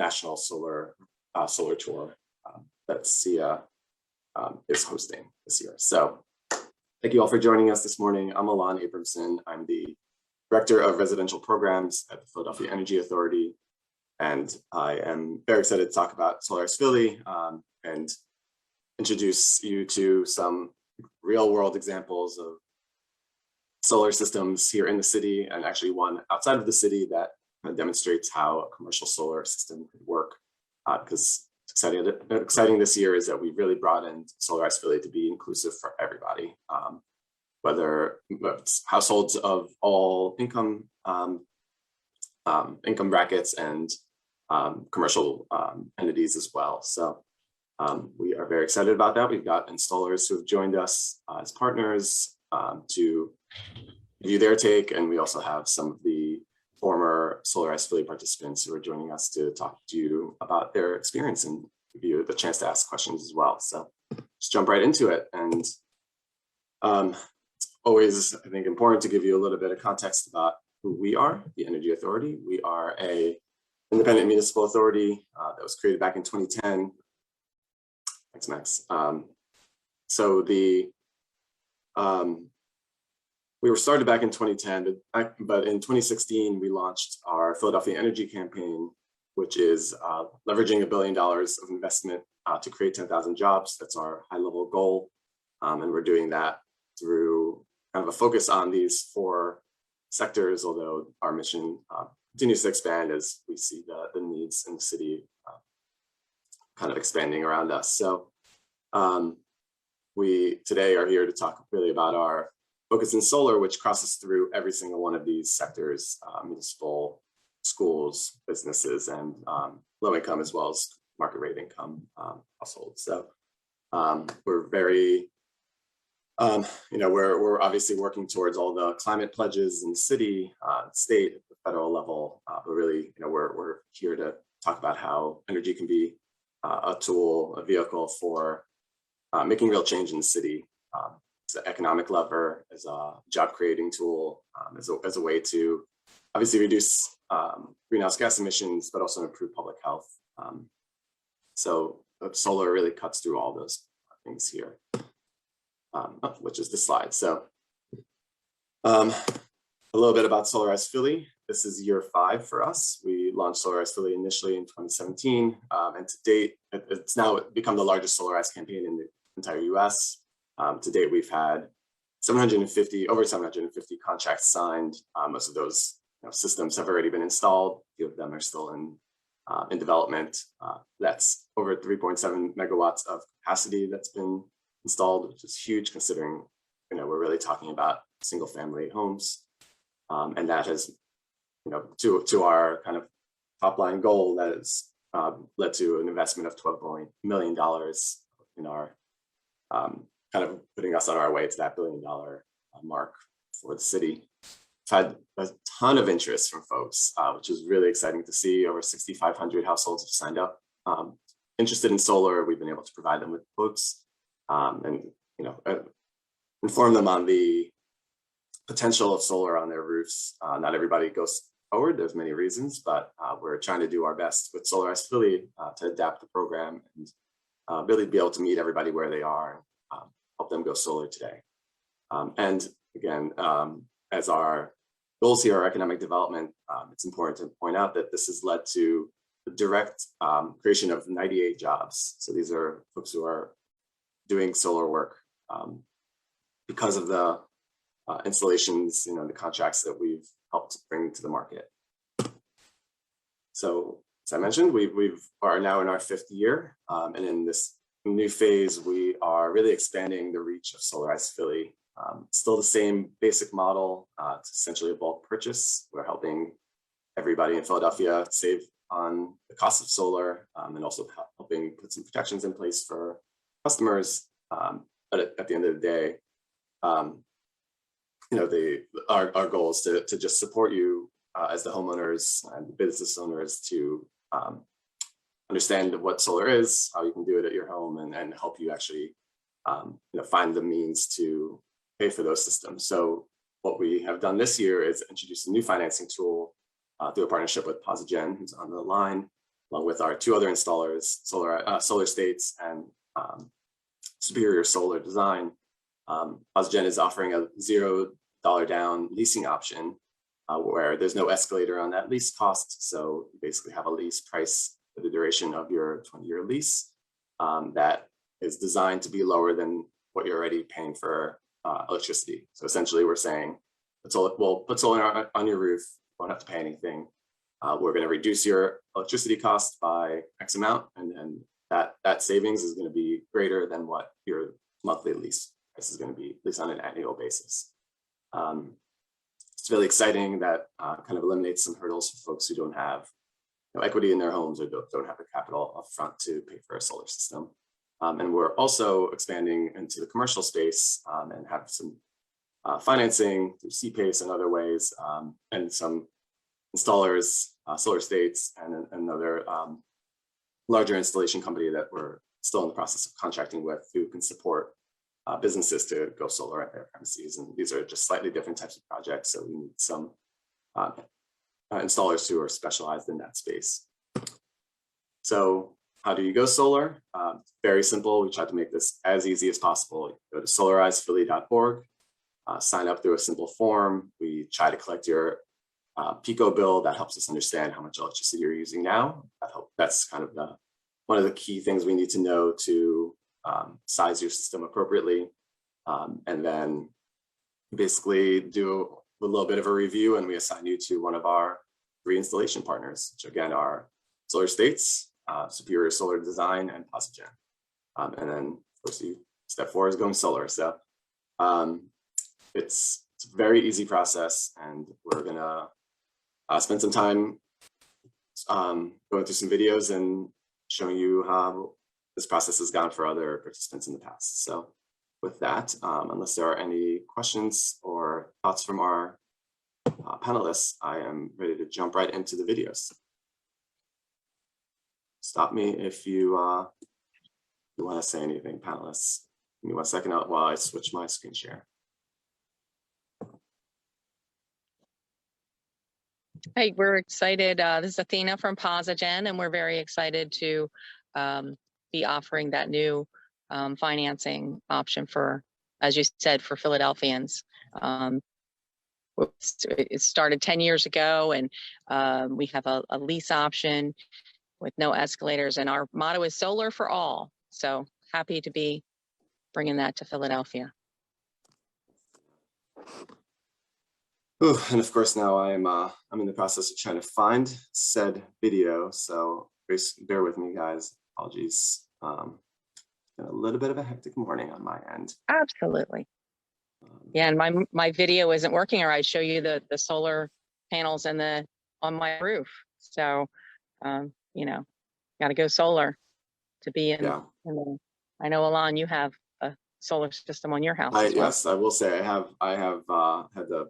national solar tour that SIA is hosting this year. So thank you all for joining us this morning. I'm Alon Abramson. I'm the Director of Residential Programs at the Philadelphia Energy Authority. And I am very excited to talk about Solarize Philly and introduce you to some real world examples of solar systems here in the city, and actually one outside of the city that demonstrates how a commercial solar system could work. Because exciting this year is that we've really brought in Solarize Philly to be inclusive for everybody, whether it's households of all income brackets and commercial entities as well. So we are very excited about that. We've got installers who have joined us as partners to give you their take, and we also have some of the former Solarize Philly participants who are joining us to talk to you about their experience and give you the chance to ask questions as well. So just jump right into it. And it's always, I think, important to give you a little bit of context about who we are, the Energy Authority. We are an independent municipal authority that was created back in 2010. Thanks, Max. We were started back in 2010, but in 2016, we launched our Philadelphia Energy Campaign, which is leveraging $1 billion of investment to create 10,000 jobs. That's our high-level goal. And we're doing that through kind of a focus on these 4 sectors, although our mission continues to expand as we see the needs in the city kind of expanding around us. So we today are here to talk really about our focus in solar, which crosses through every single one of these sectors, municipal, schools, businesses, and low income, as well as market rate income households. So we're very, we're obviously working towards all the climate pledges in the city, state, at the federal level, but really, we're here to talk about how energy can be a tool, a vehicle for making real change in the city. As an economic lever, as a job creating tool, as a way to obviously reduce greenhouse gas emissions, but also improve public health. So solar really cuts through all those things here, which is the slide. So a little bit about Solarize Philly. This is year 5 for us. We launched Solarize Philly initially in 2017, and to date, it's now become the largest Solarize campaign in the entire US. To date, we've had over 750 contracts signed. Most of those systems have already been installed. A few of them are still in development. That's over 3.7 megawatts of capacity that's been installed, which is huge considering we're really talking about single family homes. And that has, to our kind of top line goal, that has led to an investment of $12 million in our kind of putting us on our way to that $1 billion mark for the city. I've had a ton of interest from folks, which is really exciting to see. Over 6,500 households have signed up interested in solar. We've been able to provide them with quotes and inform them on the potential of solar on their roofs. Not everybody goes forward. There's many reasons, but we're trying to do our best with Solarize Philly to adapt the program and really be able to meet everybody where they are. Help them go solar today. And again, as our goals here are economic development, it's important to point out that this has led to the direct creation of 98 jobs. So these are folks who are doing solar work because of the installations, the contracts that we've helped bring to the market. So as I mentioned, we are now in our 5th year, and in this new phase, we are really expanding the reach of Solarize Philly. Still the same basic model. It's essentially a bulk purchase. We're helping everybody in Philadelphia save on the cost of solar, and also helping put some protections in place for customers. But at the end of the day, our goal is to just support you as the homeowners and the business owners to understand what solar is, how you can do it at your home, and help you actually find the means to pay for those systems. So what we have done this year is introduce a new financing tool through a partnership with PosiGen, who's on the line. along with our 2 other installers, Solar States and Superior Solar Design. PosiGen is offering a $0 down leasing option where there's no escalator on that lease cost. So you basically have a lease price for the duration of your 20-year lease that is designed to be lower than what you're already paying for electricity. So essentially we're saying, we'll put solar on your roof, you won't have to pay anything. We're going to reduce your electricity cost by X amount, and then that savings is going to be greater than what your monthly lease price is going to be, at least on an annual basis. It's really exciting. That kind of eliminates some hurdles for folks who don't have equity in their homes or don't have the capital up front to pay for a solar system. And we're also expanding into the commercial space and have some financing through CPACE and other ways, and some installers, Solar States, and another larger installation company that we're still in the process of contracting with, who can support businesses to go solar at their premises. And these are just slightly different types of projects, so we need some installers who are specialized in that space. So how do you go solar? Very simple. We try to make this as easy as possible. You go to solarizephilly.org, sign up through a simple form. We try to collect your PICO bill. That helps us understand how much electricity you're using now. That's kind of one of the key things we need to know to size your system appropriately. And then basically do a little bit of a review, and we assign you to one of our 3 installation partners, which again are Solar States, Superior Solar Design, and PosiGen. And then of course step 4 is going solar. So it's a very easy process, and we're gonna spend some time going through some videos and showing you how this process has gone for other participants in the past. So with that, unless there are any questions or thoughts from our panelists, I am ready to jump right into the videos. Stop me if you want to say anything, panelists. Give me 1 second while I switch my screen share. Hey, we're excited. This is Athena from PosiGen, and we're very excited to be offering that new financing option for, as you said, for Philadelphians. It started 10 years ago, and we have a lease option with no escalators, and our motto is solar for all. So happy to be bringing that to Philadelphia. Ooh, and of course now I'm in the process of trying to find said video, so bear with me, guys. Apologies. Been a little bit of a hectic morning on my end. Absolutely. Yeah, and my video isn't working, or I show you the solar panels and on my roof. So you know, got to go solar to be in. Yeah. I know, Alon, you have a solar system on your house. Yes, I will say I have had the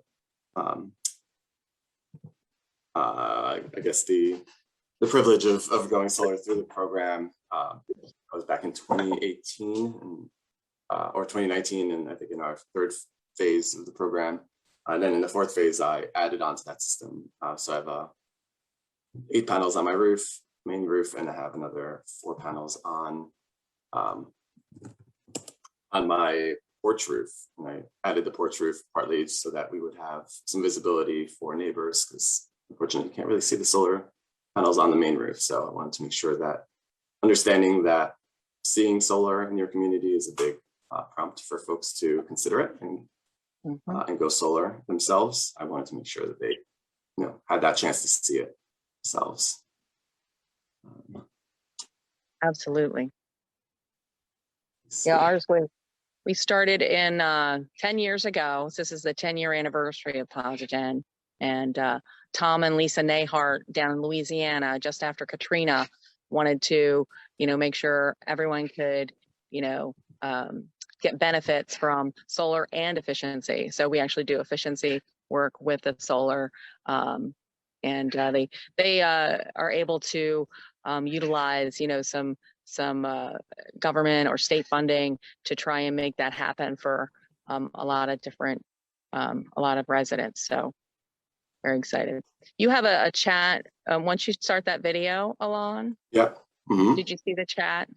I guess the privilege of going solar through the program. I was back in 2018 or 2019, and I think in our 3rd phase of the program. And then in the 4th phase, I added on to that system. So I have 8 panels on my roof, main roof, and I have another 4 panels on my porch roof. And I added the porch roof partly so that we would have some visibility for neighbors, because unfortunately you can't really see the solar panels on the main roof. So I wanted to make sure that understanding that seeing solar in your community is a big prompt for folks to consider it and go solar themselves. I wanted to make sure that they had that chance to see it themselves. Absolutely. Yeah, ours we started in 10 years ago. So this is the 10-year anniversary of PosiGen. And Tom and Lisa Nahart down in Louisiana, just after Katrina, wanted to, make sure everyone could, get benefits from solar and efficiency. So we actually do efficiency work with the solar, and they are able to utilize, some government or state funding to try and make that happen for a lot of different, a lot of residents. So Very excited. You have a chat. Once you start that video, Alon, Yep. Mhm. did you see the chat?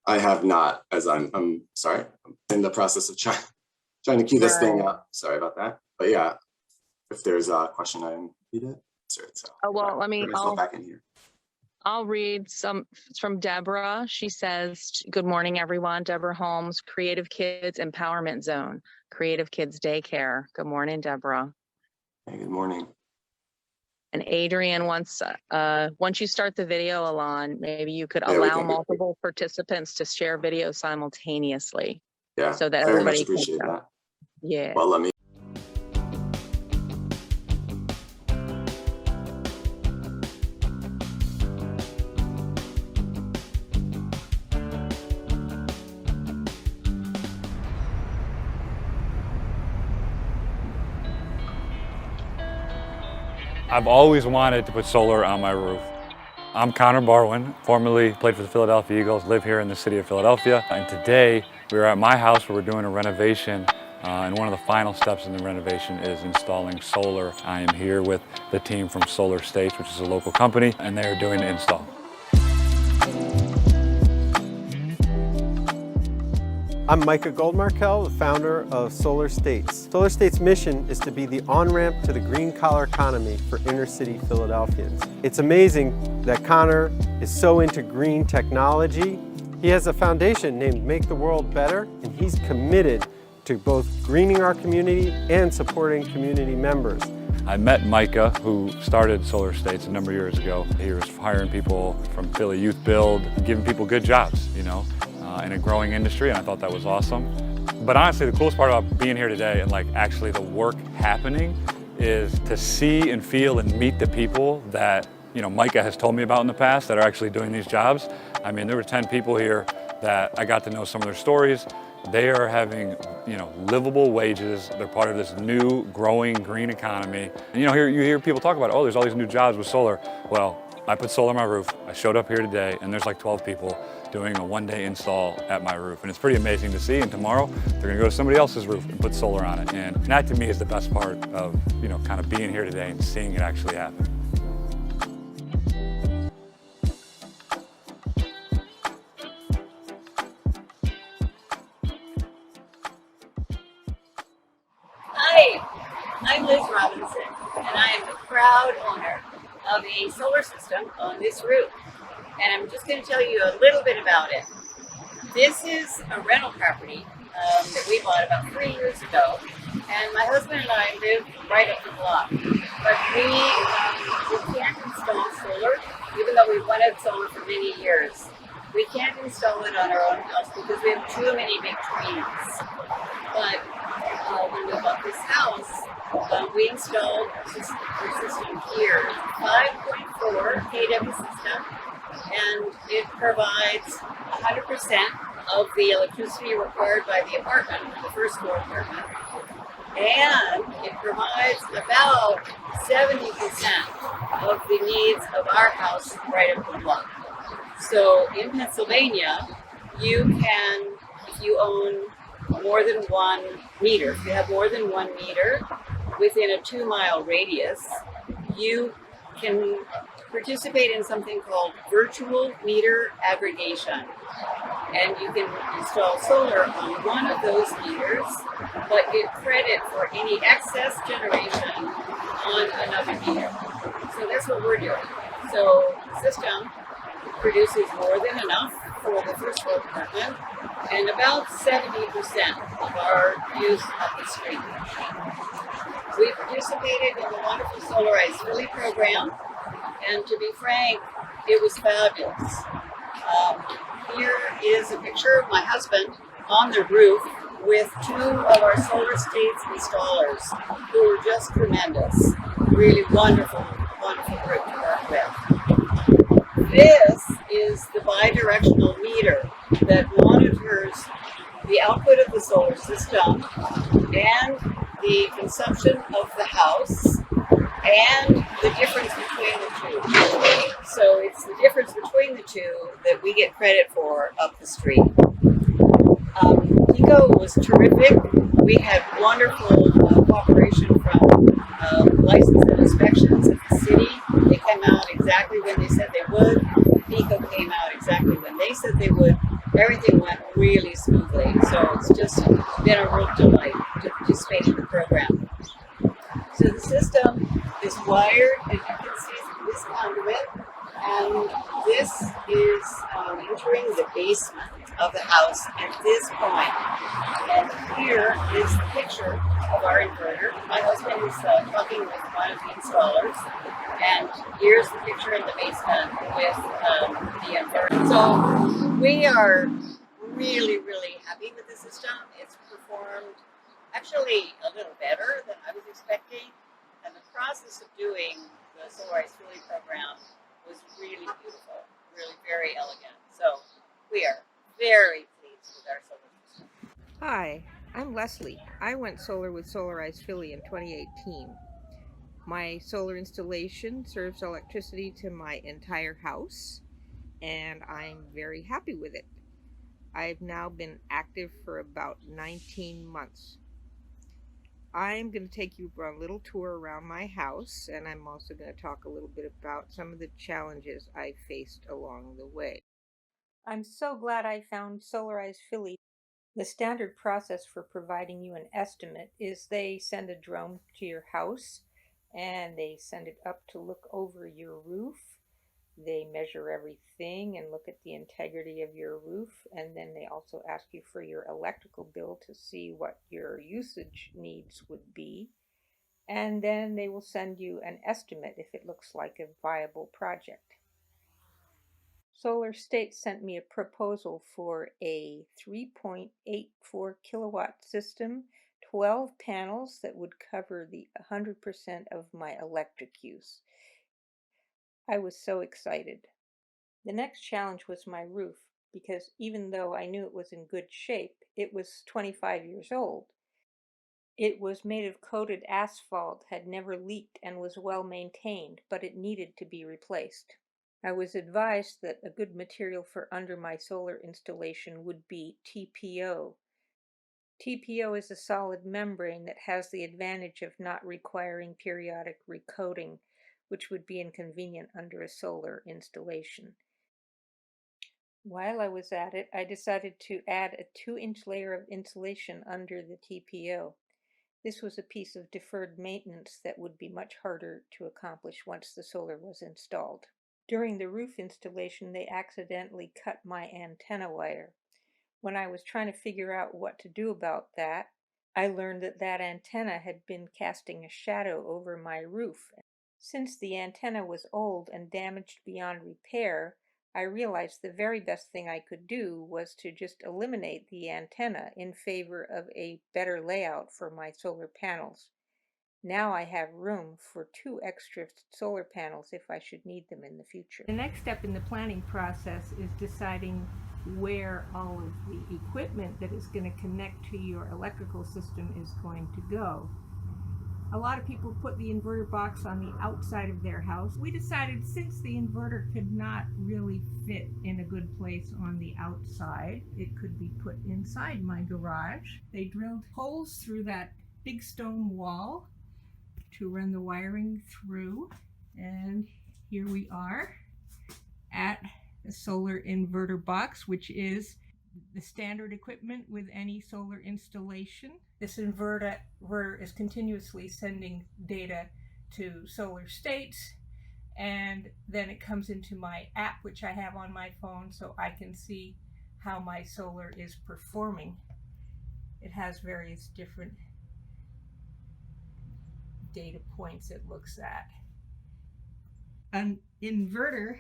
I have not, as I'm sorry, I'm in the process of trying to queue this thing Right. up. Sorry about that. But yeah, if there's a question, I need it. Sure, so Oh, well, get myself back in here. I'll read some from Deborah. She says, good morning, everyone. Deborah Holmes, Creative Kids Empowerment Zone, Creative Kids Daycare. Good morning, Deborah. Hey, good morning. And Adrian wants, once you start the video, Alon, maybe you could Yeah, allow multiple participants to share video simultaneously. Yeah, So that very much everybody appreciate can, that. yeah. Well, let me. I've always wanted to put solar on my roof. I'm Connor Barwin, formerly played for the Philadelphia Eagles, live here in the city of Philadelphia. And today we're at my house where we're doing a renovation. And one of the final steps in the renovation is installing solar. I am here with the team from Solar States, which is a local company, and they are doing the install. I'm Micah Goldmarkel, the founder of Solar States. Solar States' mission is to be the on-ramp to the green-collar economy for inner-city Philadelphians. It's amazing that Connor is so into green technology. He has a foundation named Make the World Better, and he's committed to both greening our community and supporting community members. I met Micah, who started Solar States a number of years ago. He was hiring people from Philly Youth Build, giving people good jobs, in a growing industry, and I thought that was awesome. But honestly, the coolest part about being here today and actually the work happening is to see and feel and meet the people that Micah has told me about in the past that are actually doing these jobs. I mean, there were 10 people here that I got to know some of their stories. They are having livable wages. They're part of this new growing green economy. And you hear people talk about, oh, there's all these new jobs with solar. Well, I put solar on my roof. I showed up here today and there's 12 people doing a one-day install at my roof. And it's pretty amazing to see. And tomorrow they're gonna go to somebody else's roof and put solar on it. And that to me is the best part of kind of being here today and seeing it actually happen. Hi, I'm Liz Robinson, and I am the proud owner of a solar system on this roof. And I'm just going to tell you a little bit about it. This is a rental property that we bought about 3 years ago, and my husband and I live right up the block. But we can't install solar, even though we've wanted solar for many years. We can't install it on our own house because we have too many big trees. But when we bought this house, we installed our system here. It's a 5.4 kW system, and it provides 100% of the electricity required by the apartment, the first floor apartment, and it provides about 70% of the needs of our house right up the block. So in Pennsylvania, you can, if you own more than 1 meter, if you have more than 1 meter within a 2-mile radius, you can participate in something called virtual meter aggregation. And you can install solar on one of those meters, but get credit for any excess generation on another meter. So that's what we're doing. So the system produces more than enough for the first floor apartment and about 70% of our use of the street. We participated in the wonderful Solarize Philly program, and to be frank, it was fabulous. Here is a picture of my husband on the roof with 2 of our Solar States installers who were just tremendous. Really wonderful, wonderful group to work with. This is the bi-directional meter that monitors the output of the solar system and the consumption of the house and the difference between the two. So it's the difference between the two that we get credit for up the street. Pico was terrific. We had wonderful cooperation from license and inspections at the city. They came out exactly when they said they would. PICO came out exactly when they said they would. Everything went really smoothly. So it's just been a real delight to participate in the program. So the system is wired, as you can see, through this conduit, and this is entering the basement of the house at this point. And here is the picture of our inverter. My husband is talking with one of the installers, and here's the picture in the basement with the inverter. So we are really, really happy with the system. It's performed actually a little better than I was expecting, and the process of doing the Solarize Philly program was really beautiful, really very elegant. So we are very pleased with our solar system. Hi, I'm Leslie. I went solar with Solarize Philly in 2018. My solar installation serves electricity to my entire house, and I'm very happy with it. I've now been active for about 19 months. I'm going to take you on a little tour around my house, and I'm also going to talk a little bit about some of the challenges I faced along the way. I'm so glad I found Solarize Philly. The standard process for providing you an estimate is they send a drone to your house and they send it up to look over your roof. They measure everything and look at the integrity of your roof, and then they also ask you for your electrical bill to see what your usage needs would be. And then they will send you an estimate if it looks like a viable project. Solar State sent me a proposal for a 3.84 kilowatt system, 12 panels that would cover the 100% of my electric use. I was so excited. The next challenge was my roof, because even though I knew it was in good shape, it was 25 years old. It was made of coated asphalt, had never leaked, and was well maintained, but it needed to be replaced. I was advised that a good material for under my solar installation would be TPO. TPO is a solid membrane that has the advantage of not requiring periodic recoating, which would be inconvenient under a solar installation. While I was at it, I decided to add a 2-inch layer of insulation under the TPO. This was a piece of deferred maintenance that would be much harder to accomplish once the solar was installed. During the roof installation, they accidentally cut my antenna wire. When I was trying to figure out what to do about that, I learned that that antenna had been casting a shadow over my roof. Since the antenna was old and damaged beyond repair, I realized the very best thing I could do was to just eliminate the antenna in favor of a better layout for my solar panels. Now I have room for 2 extra solar panels if I should need them in the future. The next step in the planning process is deciding where all of the equipment that is going to connect to your electrical system is going to go. A lot of people put the inverter box on the outside of their house. We decided since the inverter could not really fit in a good place on the outside, it could be put inside my garage. They drilled holes through that big stone wall to run the wiring through, and here we are at a solar inverter box, which is the standard equipment with any solar installation. This inverter is continuously sending data to Solar States, and then it comes into my app, which I have on my phone, so I can see how my solar is performing. It has various different data points it looks at. An inverter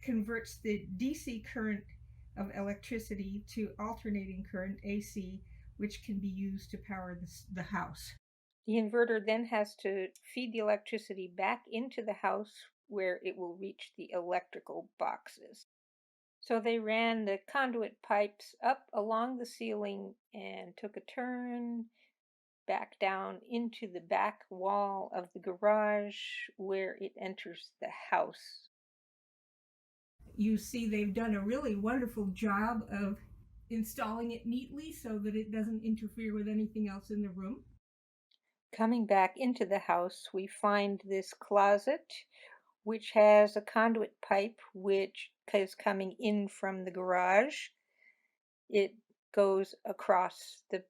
converts the DC current of electricity to alternating current AC, which can be used to power the house. The inverter then has to feed the electricity back into the house where it will reach the electrical boxes. So they ran the conduit pipes up along the ceiling and took a turn back down into the back wall of the garage where it enters the house. You see they've done a really wonderful job of installing it neatly so that it doesn't interfere with anything else in the room. Coming back into the house, we find this closet, which has a conduit pipe, which is coming in from the garage. It goes across the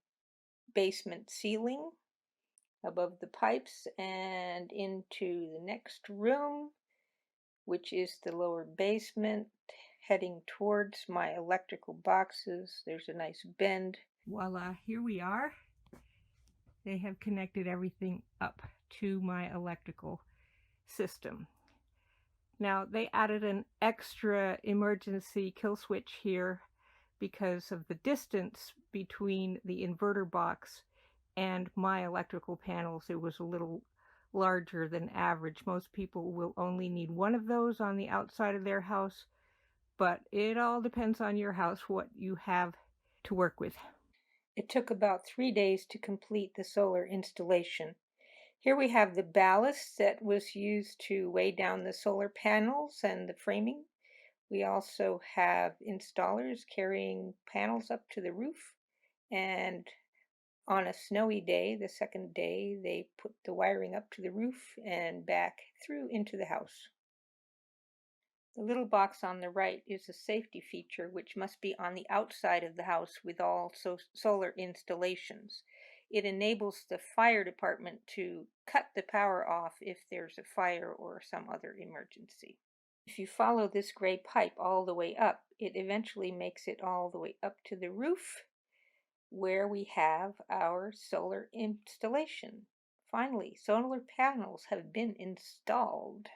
basement ceiling above the pipes and into the next room, which is the lower basement, heading towards my electrical boxes. There's a nice bend. Voila, here we are. They have connected everything up to my electrical system. Now, they added an extra emergency kill switch here because of the distance between the inverter box and my electrical panels. It was a little larger than average. Most people will only need one of those on the outside of their house, but it all depends on your house, what you have to work with. It took about 3 days to complete the solar installation. Here we have the ballast that was used to weigh down the solar panels and the framing. We also have installers carrying panels up to the roof, and on a snowy day, the second day, they put the wiring up to the roof and back through into the house. The little box on the right is a safety feature which must be on the outside of the house with all solar installations. It enables the fire department to cut the power off if there's a fire or some other emergency. If you follow this gray pipe all the way up, it eventually makes it all the way up to the roof, where we have our solar installation. Finally, solar panels have been installed.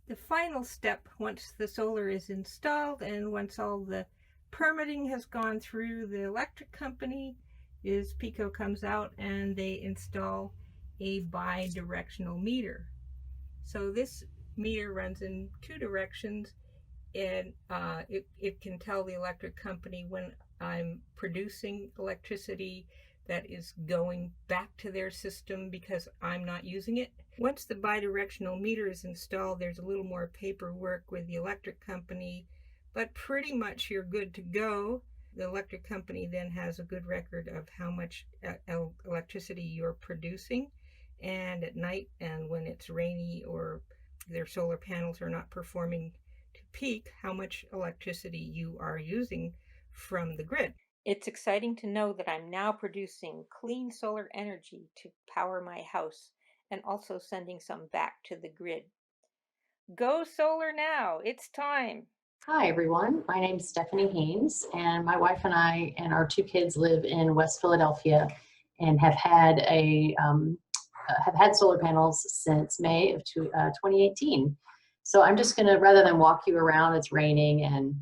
The final step, once the solar is installed and once all the permitting has gone through the electric company, is PECO comes out and they install a bi-directional meter. So this meter runs in 2 directions, and it can tell the electric company when I'm producing electricity that is going back to their system because I'm not using it. Once the bidirectional meter is installed, there's a little more paperwork with the electric company, but pretty much you're good to go. The electric company then has a good record of how much electricity you're producing, and at night and when it's rainy or their solar panels are not performing to peak, how much electricity you are using from the grid. It's exciting to know that I'm now producing clean solar energy to power my house and also sending some back to the grid. Go solar now, it's time. Hi everyone, my name is Stephanie Haynes, and my wife and I and our 2 kids live in West Philadelphia and have had solar panels since May of 2018. So I'm just gonna, rather than walk you around, it's raining and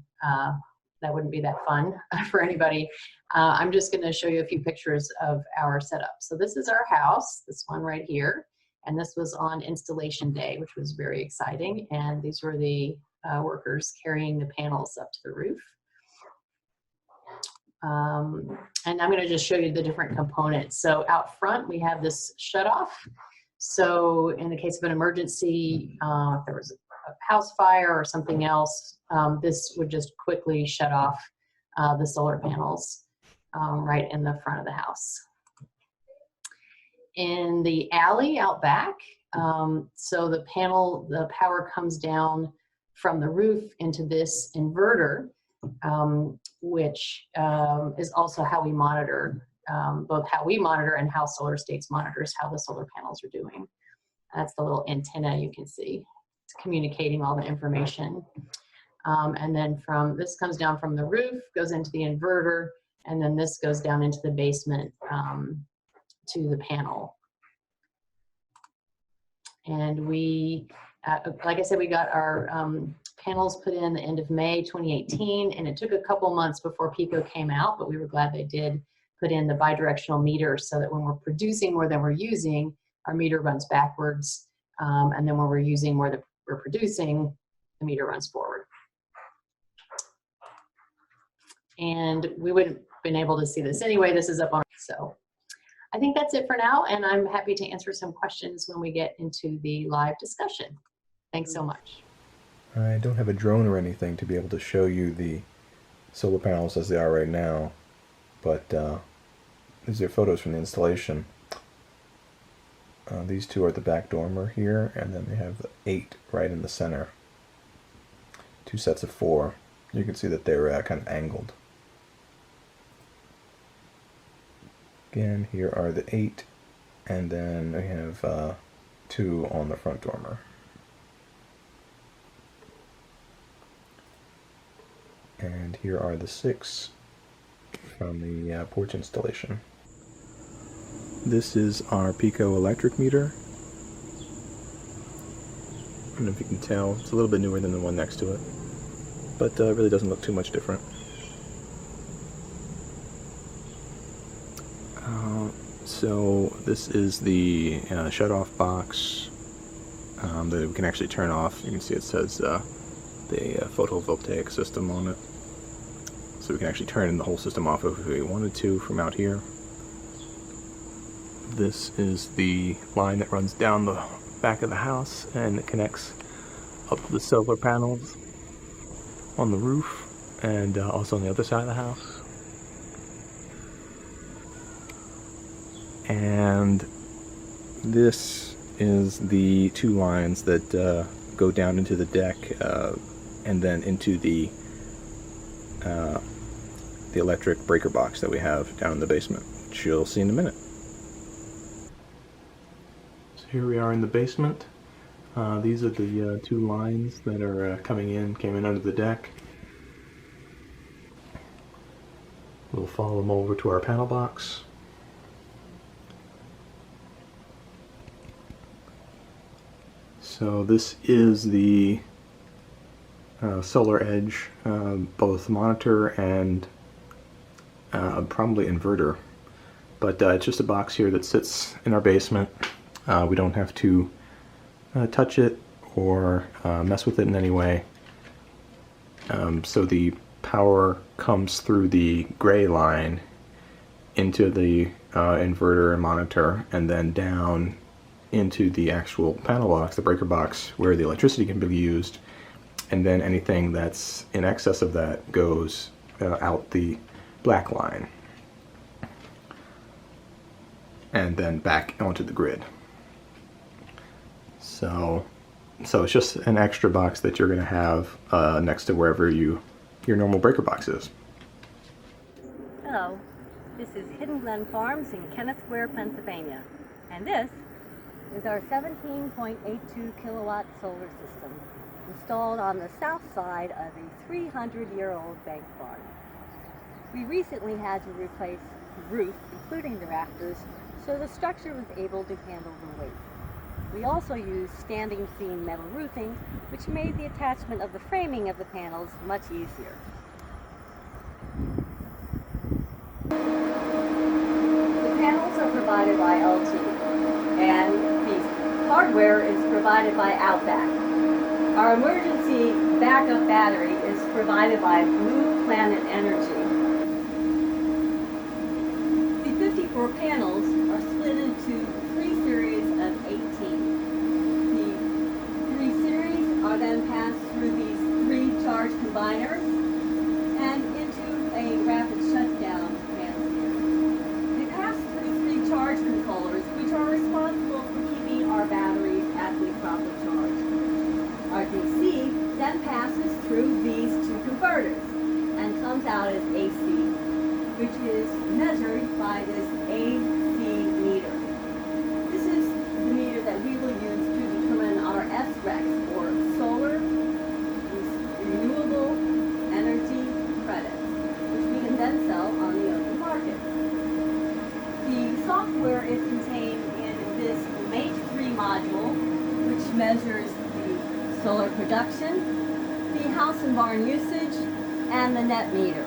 that wouldn't be that fun for anybody. I'm just gonna show you a few pictures of our setup. So this is our house, this one right here. And this was on installation day, which was very exciting. And these were the workers carrying the panels up to the roof. And I'm gonna just show you the different components. So out front, we have this shutoff. So in the case of an emergency, if there was a house fire or something else, this would just quickly shut off the solar panels right in the front of the house. In the alley out back, so the power comes down from the roof into this inverter, which is also how we monitor, both how we monitor and how Solar States monitors how the solar panels are doing. That's the little antenna you can see. It's communicating all the information. And then this comes down from the roof, goes into the inverter, and then this goes down into the basement to the panel. And we, like I said, we got our panels put in the end of May 2018, and it took a couple months before PECO came out, but we were glad they did put in the bidirectional meter so that when we're producing more than we're using, our meter runs backwards, and then when we're using more than we're producing, the meter runs forward. And we wouldn't have been able to see this anyway. This is up on, so I think that's it for now, and I'm happy to answer some questions when we get into the live discussion. Thanks so much. I don't have a drone or anything to be able to show you the solar panels as they are right now, but these are photos from the installation. These two are the back dormer here, and then they have 8 right in the center. 2 sets of 4. You can see that they're kind of angled. Again, here are the 8, and then we have 2 on the front dormer. And here are the 6 from the porch installation. This is our Pico electric meter. I don't know if you can tell, it's a little bit newer than the one next to it, but it really doesn't look too much different. So this is the shut-off box that we can actually turn off. You can see it says the photovoltaic system on it. So we can actually turn the whole system off if we wanted to from out here. This is the line that runs down the back of the house and it connects up to the solar panels on the roof and also on the other side of the house. And this is the 2 lines that go down into the deck and then into the electric breaker box that we have down in the basement, which you'll see in a minute. So here we are in the basement. These are the 2 lines that are came in under the deck. We'll follow them over to our panel box. So this is the Solar Edge, both monitor and probably inverter, but it's just a box here that sits in our basement. We don't have to touch it or mess with it in any way. So the power comes through the gray line into the inverter and monitor, and then down into the actual panel box, the breaker box, where the electricity can be used, and then anything that's in excess of that goes out the black line and then back onto the grid. So it's just an extra box that you're going to have next to wherever your normal breaker box is. Hello, this is Hidden Glen Farms in Kenneth Square, Pennsylvania, and this is our 17.82 kilowatt solar system installed on the south side of a 300-year-old bank barn. We recently had to replace the roof, including the rafters, so the structure was able to handle the weight. We also used standing seam metal roofing, which made the attachment of the framing of the panels much easier. The panels are provided by LG, and the hardware is provided by Outback. Our emergency backup battery is provided by Blue Planet Energy. The 54 panels are split into 3 series of 18. The 3 series are then passed through these 3 charge combiners and into a rapid shutdown transmitter. They pass through 3 charge controllers, which are responsible for keeping our batteries at the proper charge. Our DC then passes through these 2 converters and comes out as AC, which is measured by this AC meter. This is the meter that we will use to determine our SRECs, or solar renewable energy credits, which we can then sell on the open market. The software is contained in this MATE3 module, which measures the solar production, the house and barn usage, and the net meter.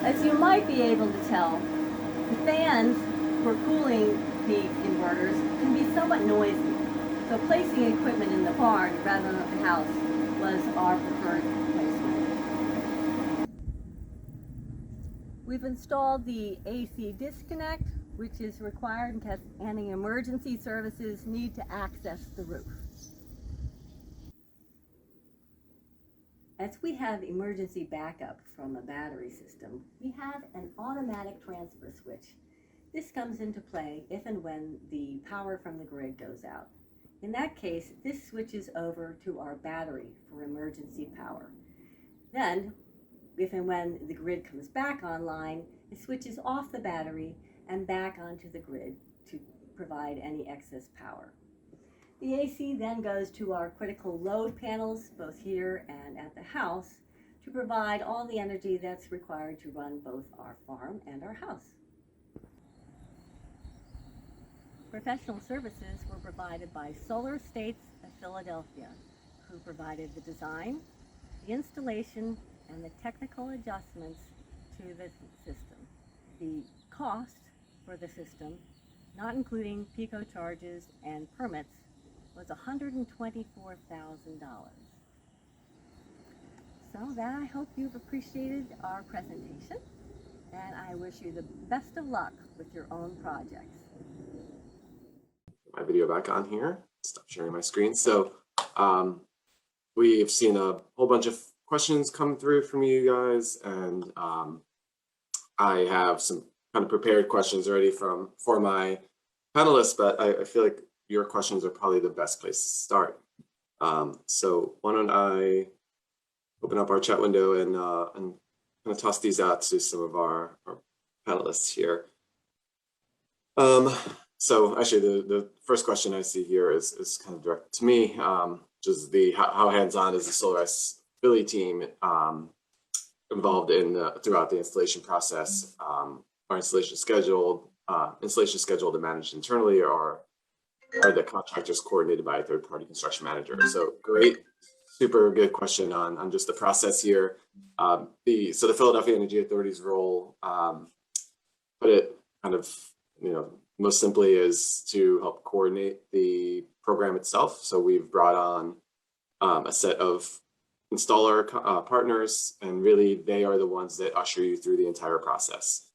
As you might be able to tell, the fans for cooling the inverters can be somewhat noisy, so placing equipment in the barn rather than the house was our preferred placement. We've installed the AC disconnect, which is required in case any emergency services need to access the roof. As we have emergency backup from a battery system, we have an automatic transfer switch This comes into play if and when the power from the grid goes out. In that case, this switches over to our battery for emergency power. Then, if and when the grid comes back online, it switches off the battery and back onto the grid to provide any excess power. The AC then goes to our critical load panels, both here and at the house, to provide all the energy that's required to run both our farm and our house. Professional services were provided by Solar States of Philadelphia, who provided the design, the installation, and the technical adjustments to the system. The cost for the system, not including PICO charges and permits, was $124,000. So that, I hope you've appreciated our presentation, and I wish you the best of luck with your own projects. My video back on here. Stop sharing my screen. So we've seen a whole bunch of questions come through from you guys, and I have some kind of prepared questions already for my panelists, but I feel like your questions are probably the best place to start. So why don't I open up our chat window and kind of toss these out to some of our panelists here. So actually, the first question I see here is kind of directed to me, which is how hands-on is the Solarize Philly team involved in throughout the installation process? Are installation scheduled and managed internally, or are the contractors coordinated by a third-party construction manager? So great, super good question on just the process here. So the Philadelphia Energy Authority's role, put it kind of, most simply, is to help coordinate the program itself. So we've brought on a set of installer partners, and really they are the ones that usher you through the entire process.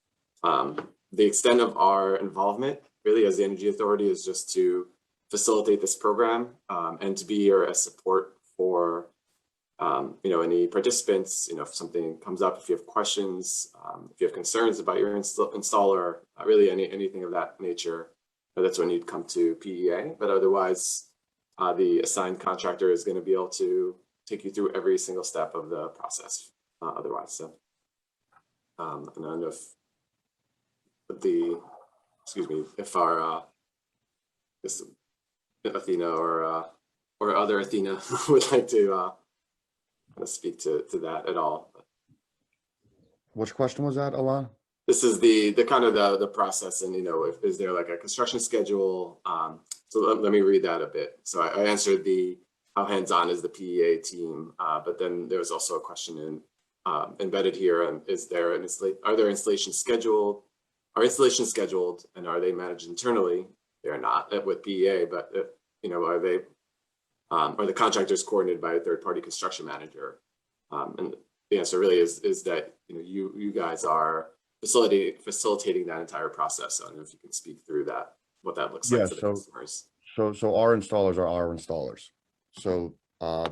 The extent of our involvement really as the Energy Authority is just to facilitate this program and to be here as support for any participants. If something comes up, if you have questions, if you have concerns about your installer, really anything of that nature, that's when you'd come to PEA. But otherwise, the assigned contractor is going to be able to take you through every single step of the process. Otherwise, so and I don't know if our Athena or other Athena would like to speak to that at all. Which question was that, Alana? This is the kind of the process, and is there like a construction schedule? So let me read that a bit. So I answered how hands-on is the PEA team, but then there was also a question embedded here, and are there installations scheduled? Are installations scheduled, and are they managed internally? They're not with PEA, but are the contractors coordinated by a third-party construction manager? And the answer really is that you guys are facilitating that entire process. So I don't know if you can speak through that, what that looks like for the customers. So our installers are our installers. So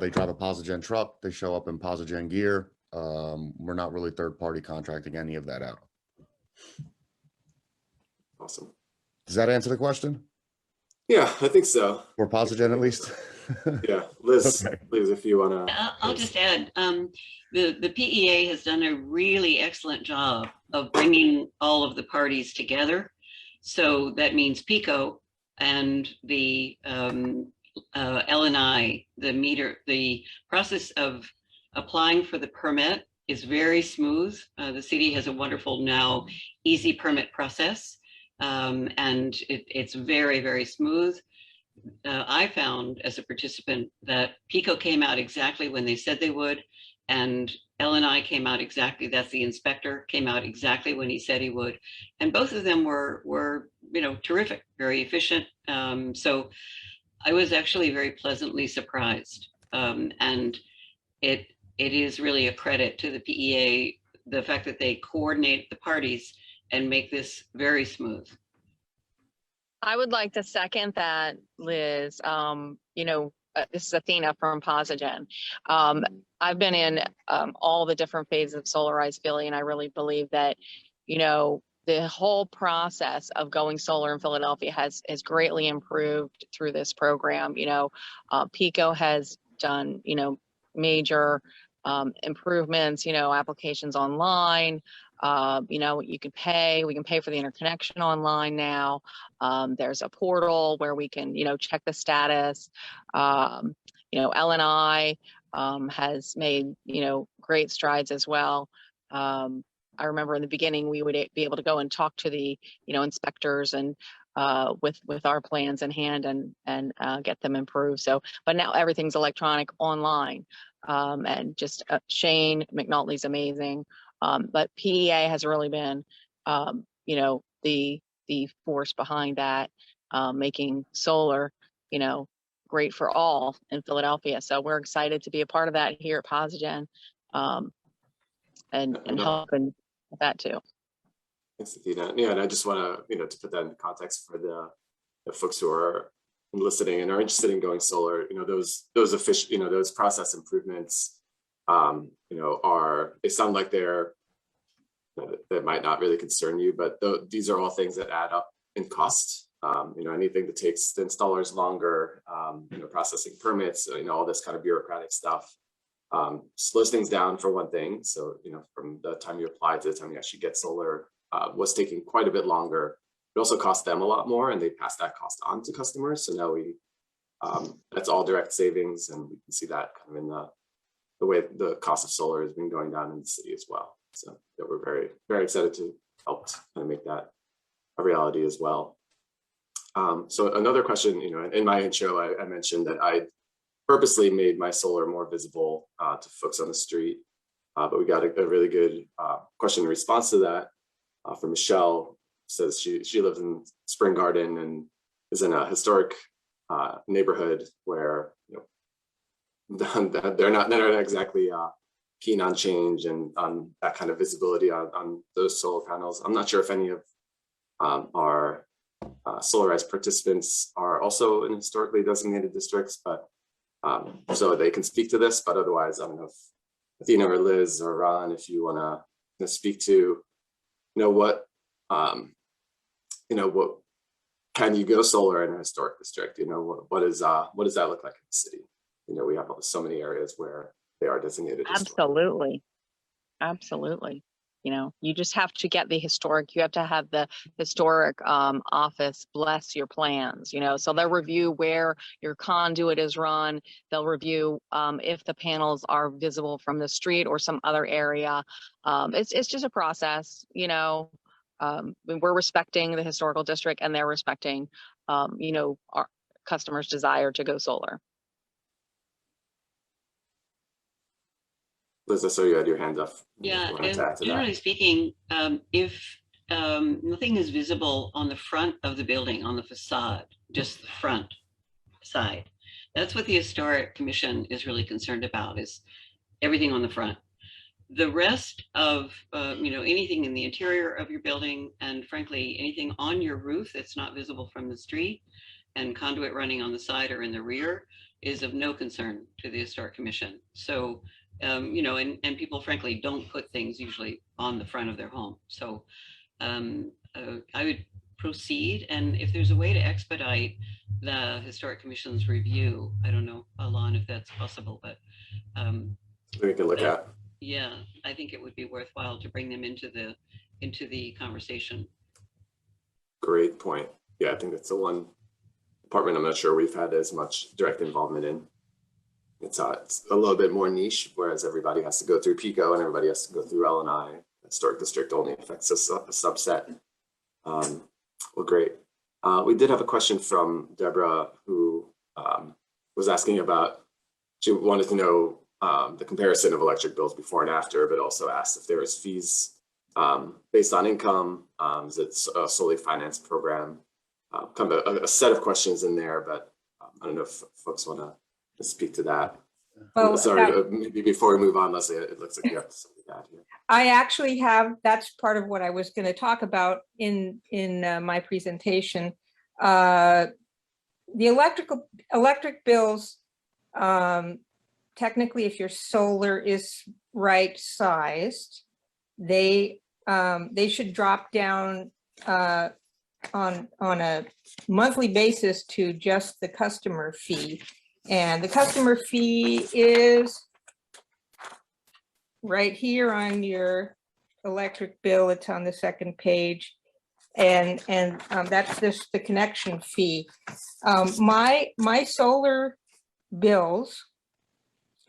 they drive a PosiGen truck, they show up in PosiGen gear. We're not really third-party contracting any of that out. Awesome. Does that answer the question? Yeah, I think so. Or PosiGen at least? Yeah, Liz, okay. Liz, if you want to. I'll just add, the PEA has done a really excellent job of bringing all of the parties together. So that means PICO and the LNI, the process of applying for the permit is very smooth. The city has a wonderful now easy permit process, and it's very, very smooth. I found as a participant that PICO came out exactly when they said they would, and LNI came out exactly, that's the inspector, came out exactly when he said he would. And both of them were terrific, very efficient. So I was actually very pleasantly surprised. And it is really a credit to the PEA, the fact that they coordinate the parties and make this very smooth. I would like to second that, Liz. This is Athena from PosiGen. I've been in all the different phases of Solarize Philly, and I really believe that, the whole process of going solar in Philadelphia has greatly improved through this program. Pico has done, major improvements, applications online. We can pay for the interconnection online now. There's a portal where we can, check the status. LNI has made, great strides as well. I remember in the beginning, we would be able to go and talk to the, inspectors and with our plans in hand and get them improved. So, but now everything's electronic online. And just Shane McNulty's amazing. But PEA has really been, the force behind that, making solar, great for all in Philadelphia. So we're excited to be a part of that here at PosiGen, and helping with that too. Thanks, Athena. Yeah, and I just want to, to put that in context for the folks who are listening and are interested in going solar. Those those process improvements, they sound like that might not really concern you, but these are all things that add up in cost. Anything that takes the installers longer, processing permits, all this kind of bureaucratic stuff, slows things down for one thing. So, from the time you apply to the time you actually get solar, was taking quite a bit longer. It also cost them a lot more, and they pass that cost on to customers. So now that's all direct savings, and we can see that kind of in the way the cost of solar has been going down in the city as well. So we're very, very excited to help kind of make that a reality as well. So another question, in my intro, I mentioned that I purposely made my solar more visible to folks on the street, but we got a really good question in response to that from Michelle. Says she lives in Spring Garden and is in a historic neighborhood where they're not exactly keen on change and on that kind of visibility on those solar panels. I'm not sure if any of our Solarize participants are also in historically designated districts, but so they can speak to this. But otherwise, I don't know if Athena or Liz or Ron, if you want to speak to, what can you go solar in a historic district? What does that look like in the city? We have so many areas where they are designated. Absolutely. You just have to get you have to have the historic office bless your plans, so they'll review where your conduit is run. They'll review if the panels are visible from the street or some other area. It's just a process, we're respecting the historical district, and they're respecting, our customers' desire to go solar. Liz, I saw you had your hand up. Yeah, generally speaking, if nothing is visible on the front of the building, on the facade, just the front side, that's what the Historic Commission is really concerned about, is everything on the front. The rest of, anything in the interior of your building, and frankly, anything on your roof that's not visible from the street, and conduit running on the side or in the rear, is of no concern to the Historic Commission. So, and people frankly don't put things usually on the front of their home. So I would proceed, and if there's a way to expedite the Historic Commission's review, I don't know, Alon, if that's possible, but we can look at. Yeah, I think it would be worthwhile to bring them into the conversation. Great point. Yeah, I think that's the one department I'm not sure we've had as much direct involvement in. It's a little bit more niche, whereas everybody has to go through PICO and everybody has to go through LNI. Historic district only affects a subset. Well, great. We did have a question from Deborah, who was asking about, she wanted to know the comparison of electric bills before and after, but also asked if there was fees based on income. Is it a solely financed program? Kind of a set of questions in there, but I don't know if folks want to speak to that. Well, sorry, maybe before we move on, Leslie, it looks like you have something to add here. I actually have, that's part of what I was going to talk about in my presentation. The electric bills, technically, if your solar is right sized, they they should drop down on a monthly basis to just the customer fee. And the customer fee is right here on your electric bill. It's on the second page. And that's just the connection fee. My solar bills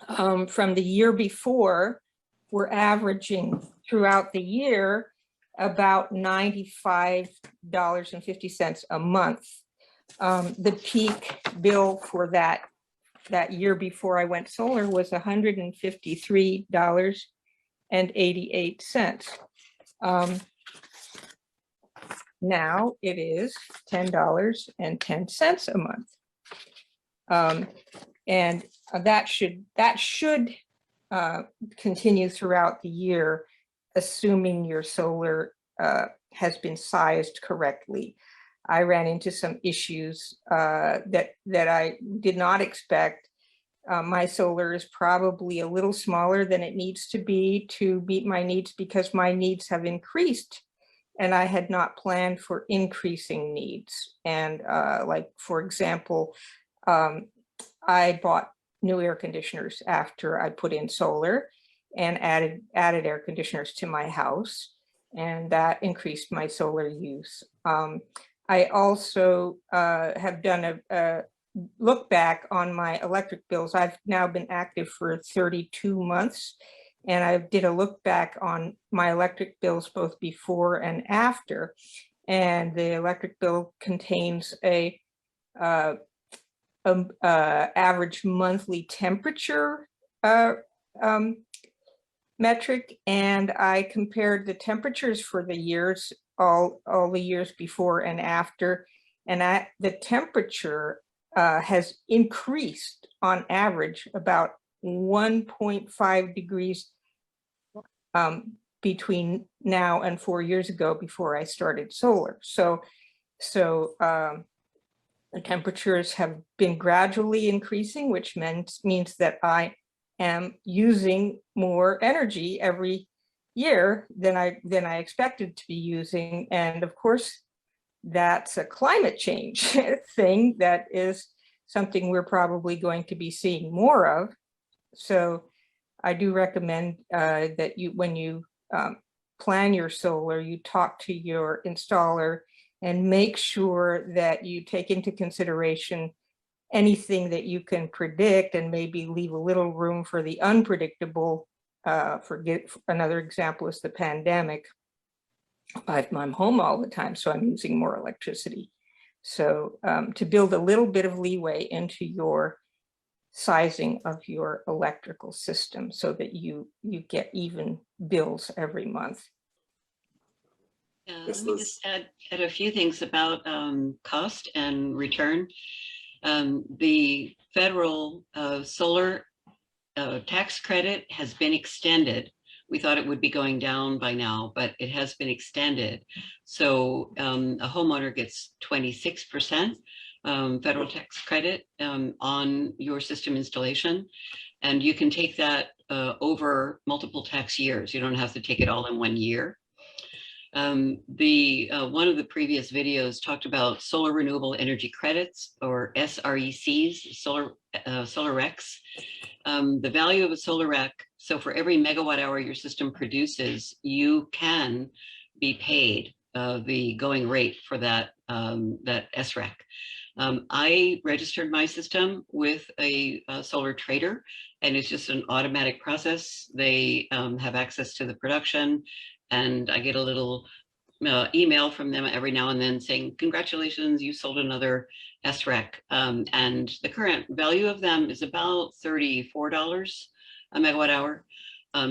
from the year before were averaging throughout the year about $95.50 a month. The peak bill for that year before I went solar was $153.88. Now it is $10.10 a month. And that should continue throughout the year, assuming your solar has been sized correctly. I ran into some issues that I did not expect. My solar is probably a little smaller than it needs to be to meet my needs because my needs have increased and I had not planned for increasing needs. And like, for example, I bought new air conditioners after I put in solar and added air conditioners to my house, and that increased my solar use. I also have done a look back on my electric bills. I've now been active for 32 months, and I did a look back on my electric bills both before and after. And the electric bill contains a average monthly temperature metric, and I compared the temperatures for the years, all the years before and after, and the temperature has increased on average about 1.5 degrees between now and 4 years ago before I started solar. So the temperatures have been gradually increasing, which means that I am using more energy every year than I expected to be using. And of course, that's a climate change thing that is something we're probably going to be seeing more of. So I do recommend that when you plan your solar, you talk to your installer and make sure that you take into consideration anything that you can predict and maybe leave a little room for the unpredictable. Another example is the pandemic. I'm home all the time, so I'm using more electricity. So to build a little bit of leeway into your sizing of your electrical system so that you get even bills every month. Let me just add a few things about cost and return. The federal solar tax credit has been extended. We thought it would be going down by now, but it has been extended. So a homeowner gets 26% federal tax credit on your system installation. And you can take that over multiple tax years. You don't have to take it all in 1 year. One of the previous videos talked about solar renewable energy credits, or SRECs, solar RECs. The value of a solar REC, so for every megawatt hour your system produces, you can be paid the going rate for that SREC. I registered my system with a solar trader, and it's just an automatic process. They have access to the production, and I get a little email from them every now and then saying, congratulations, you sold another SREC. And the current value of them is about $34 a megawatt hour.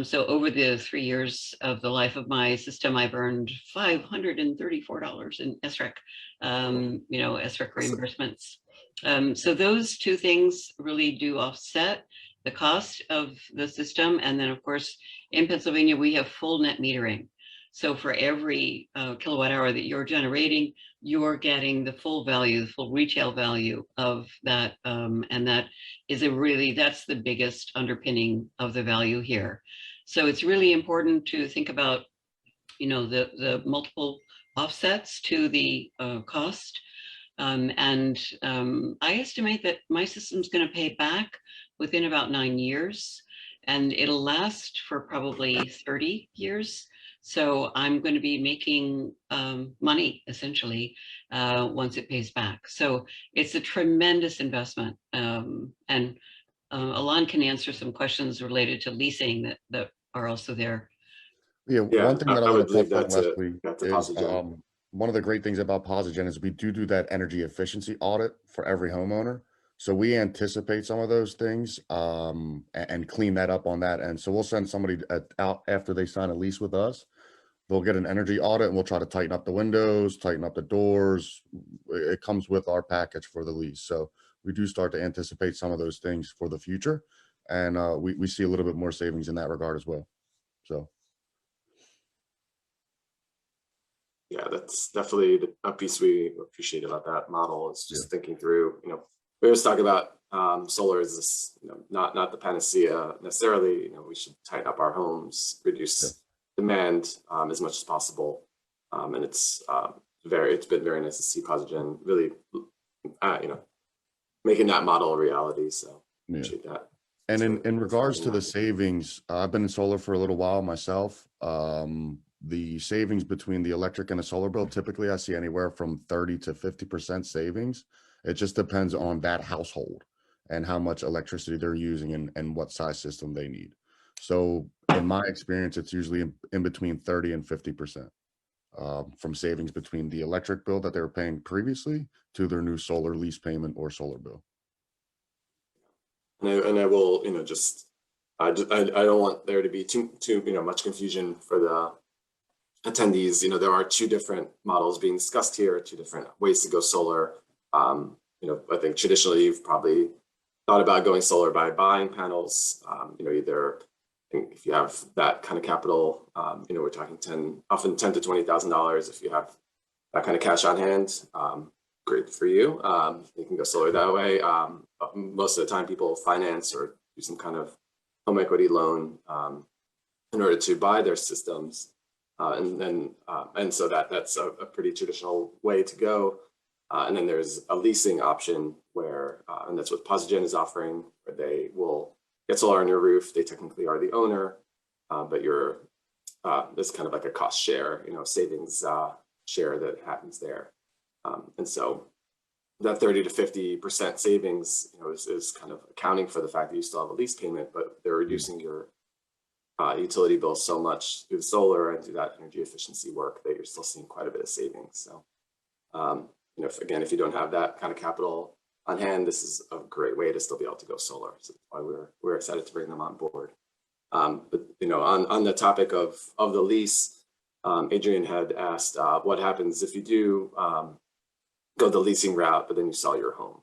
So over the 3 years of the life of my system, I've earned $534 in SREC, SREC reimbursements. So those two things really do offset the cost of the system. And then of course, in Pennsylvania, we have full net metering. So for every kilowatt hour that you're generating, you're getting the full value, the full retail value of that. And that is that's the biggest underpinning of the value here. So it's really important to think about the multiple offsets to the cost. I estimate that my system's going to pay back within about 9 years, and it'll last for probably 30 years. So I'm going to be making money essentially once it pays back. So it's a tremendous investment. Alon can answer some questions related to leasing that are also there. Yeah, one thing that I I want would to leave touch on, that to Leslie, is PosiGen. one of the great things about PosiGen is we do that energy efficiency audit for every homeowner. So we anticipate some of those things and clean that up on that end. So we'll send somebody out after they sign a lease with us. They'll get an energy audit and we'll try to tighten up the windows, tighten up the doors. It comes with our package for the lease. So we do start to anticipate some of those things for the future. And we see a little bit more savings in that regard as well. So. Yeah, that's definitely a piece we appreciate about that model. Is just thinking through, we always talk about solar as this, not the panacea necessarily. We should tighten up our homes, reduce demand as much as possible, and it's been very nice to see PosiGen really, making that model a reality. So appreciate that. And in regards to the savings, I've been in solar for a little while myself. The savings between the electric and a solar bill, typically I see anywhere from 30 to 50% savings. It just depends on that household and how much electricity they're using and what size system they need. So in my experience, it's usually in between 30 and 50% from savings between the electric bill that they were paying previously to their new solar lease payment or solar bill. And I will, I don't want there to be too much confusion for the attendees. There are two different models being discussed here, two different ways to go solar. I think traditionally you've probably thought about going solar by buying panels. Either if you have that kind of capital, we're talking often $10,000 to $20,000. If you have that kind of cash on hand, great for you. You can go solar that way. Most of the time, people finance or do some kind of home equity loan in order to buy their systems. And so that's a pretty traditional way to go. And then there's a leasing option where, and that's what PosiGen is offering, where they will get solar on your roof. They technically are the owner, but there's kind of like a cost share, savings share that happens there. And so that 30 to 50% savings, is kind of accounting for the fact that you still have a lease payment, but they're reducing your utility bill so much through the solar and through that energy efficiency work that you're still seeing quite a bit of savings. So, if you don't have that kind of capital on hand, this is a great way to still be able to go solar. So that's why we're excited to bring them on board. But on the topic of the lease, Adrian had asked what happens if you do go the leasing route, but then you sell your home.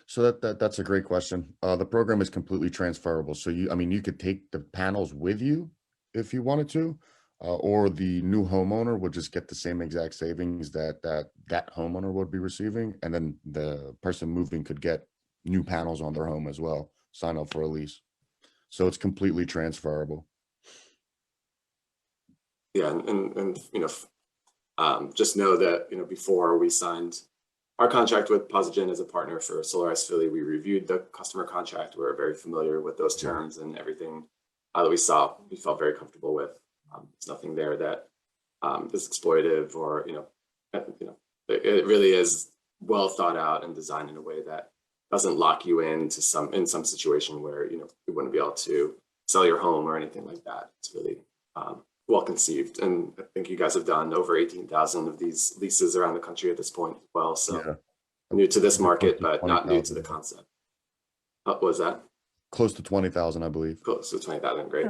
So that's a great question. The program is completely transferable. So you could take the panels with you if you wanted to, or the new homeowner would just get the same exact savings that homeowner would be receiving, and then the person moving could get new panels on their home as well, sign up for a lease. So it's completely transferable. Yeah, and just know that before we signed our contract with PosiGen as a partner for Solarize Philly, we reviewed the customer contract. We're very familiar with those terms and everything that we saw. We felt very comfortable with. There's nothing there that is exploitative or it really is well thought out and designed in a way that doesn't lock you into some situation where you wouldn't be able to sell your home or anything like that. It's really well conceived, and I think you guys have done over 18,000 of these leases around the country at this point as well. So new to this market, but not new to the concept. What was that? Close to 20,000, I believe. Close to 20,000. Great.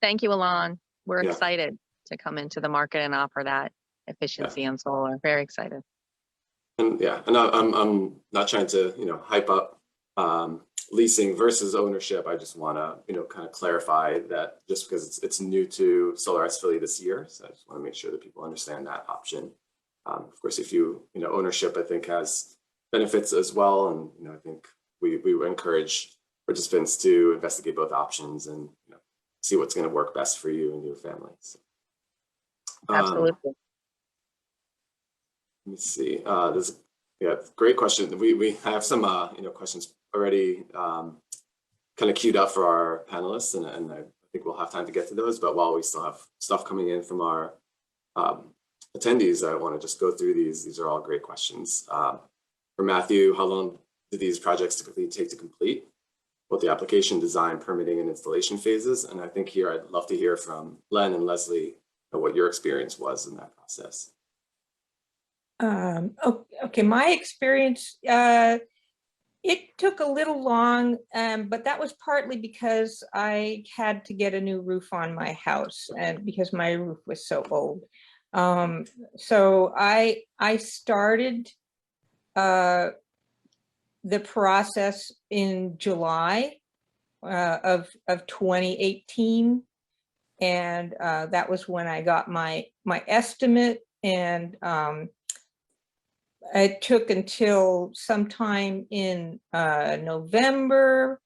Thank you, Alon. We're excited to come into the market and offer that efficiency on solar. Very excited. And I'm not trying to hype up leasing versus ownership. I just want to kind of clarify that just because it's new to Solarize Philly this year, so I just want to make sure that people understand that option. Of course, if ownership, I think has benefits as well, and I think we encourage participants to investigate both options and see what's going to work best for you and your family. So. Absolutely. Let me see. There's great question. We have some questions already kind of queued up for our panelists, and I think we'll have time to get to those. But while we still have stuff coming in from our attendees, I want to just go through these. These are all great questions. For Matthew, how long do these projects typically take to complete? Both the application, design, permitting, and installation phases. And I think here I'd love to hear from Len and Leslie what your experience was in that process. Okay, my experience, it took a little long, but that was partly because I had to get a new roof on my house, and because my roof was so old. So I started the process in July of 2018, and that was when I got my estimate, and it took until sometime in November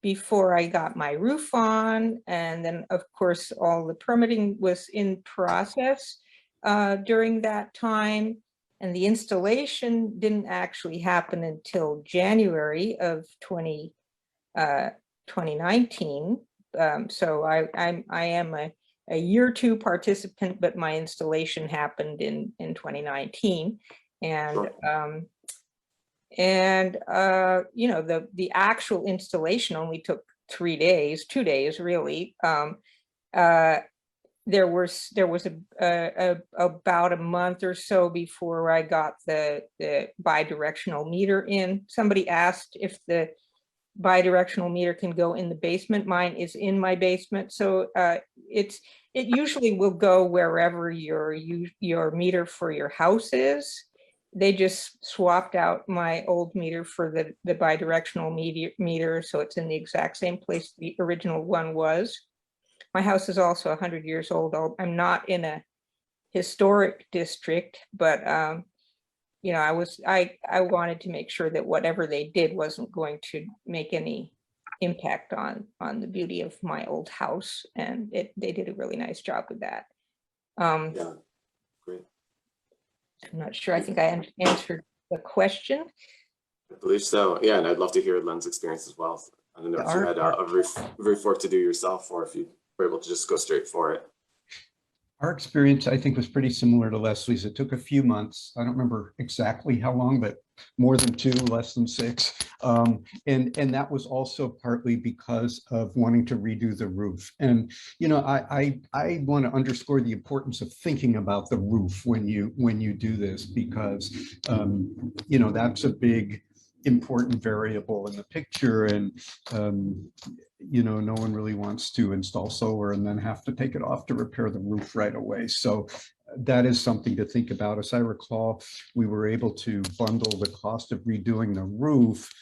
before I got my roof on, and then of course all the permitting was in process during that time. And the installation didn't actually happen until January of 2019. So I am a year 2 participant, but my installation happened in 2019. And you know, the actual installation only took 2 days really. There was about a month or so before I got the bidirectional meter in. Somebody asked if the bidirectional meter can go in the basement. Mine is in my basement, so it usually will go wherever your meter for your house is. They just swapped out my old meter for the bidirectional meter, so it's in the exact same place the original one was. My house is also 100 years old. I'm not in a historic district, but you know, I wanted to make sure that whatever they did wasn't going to make any impact on the beauty of my old house, and they did a really nice job with that. Yeah, great. I'm not sure. I think I answered the question. I believe so. Yeah, and I'd love to hear Len's experience as well. I don't know if you had a roof work to do yourself, or if you were able to just go straight for it. Our experience, I think, was pretty similar to Leslie's. It took a few months. I don't remember exactly how long, but more than 2, less than 6. And that was also partly because of wanting to redo the roof. And, you know, I want to underscore the importance of thinking about the roof when you do this, because, you know, that's a big, important variable in the picture. And, you know, no one really wants to install solar and then have to take it off to repair the roof right away. So that is something to think about. As I recall, we were able to bundle the cost of redoing the roof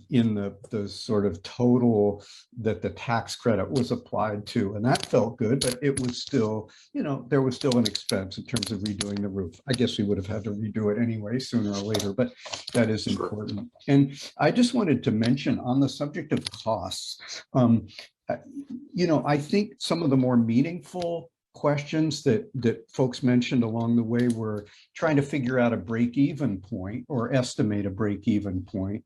in the sort of total that the tax credit was applied to. And that felt good, but it was still, you know, there was still an expense in terms of redoing the roof. I guess we would have had to redo it anyway, sooner or later, but that is important. And I just wanted to mention on the subject of costs, you know, I think some of the more meaningful questions that folks mentioned along the way were trying to figure out a break-even point or estimate a break-even point.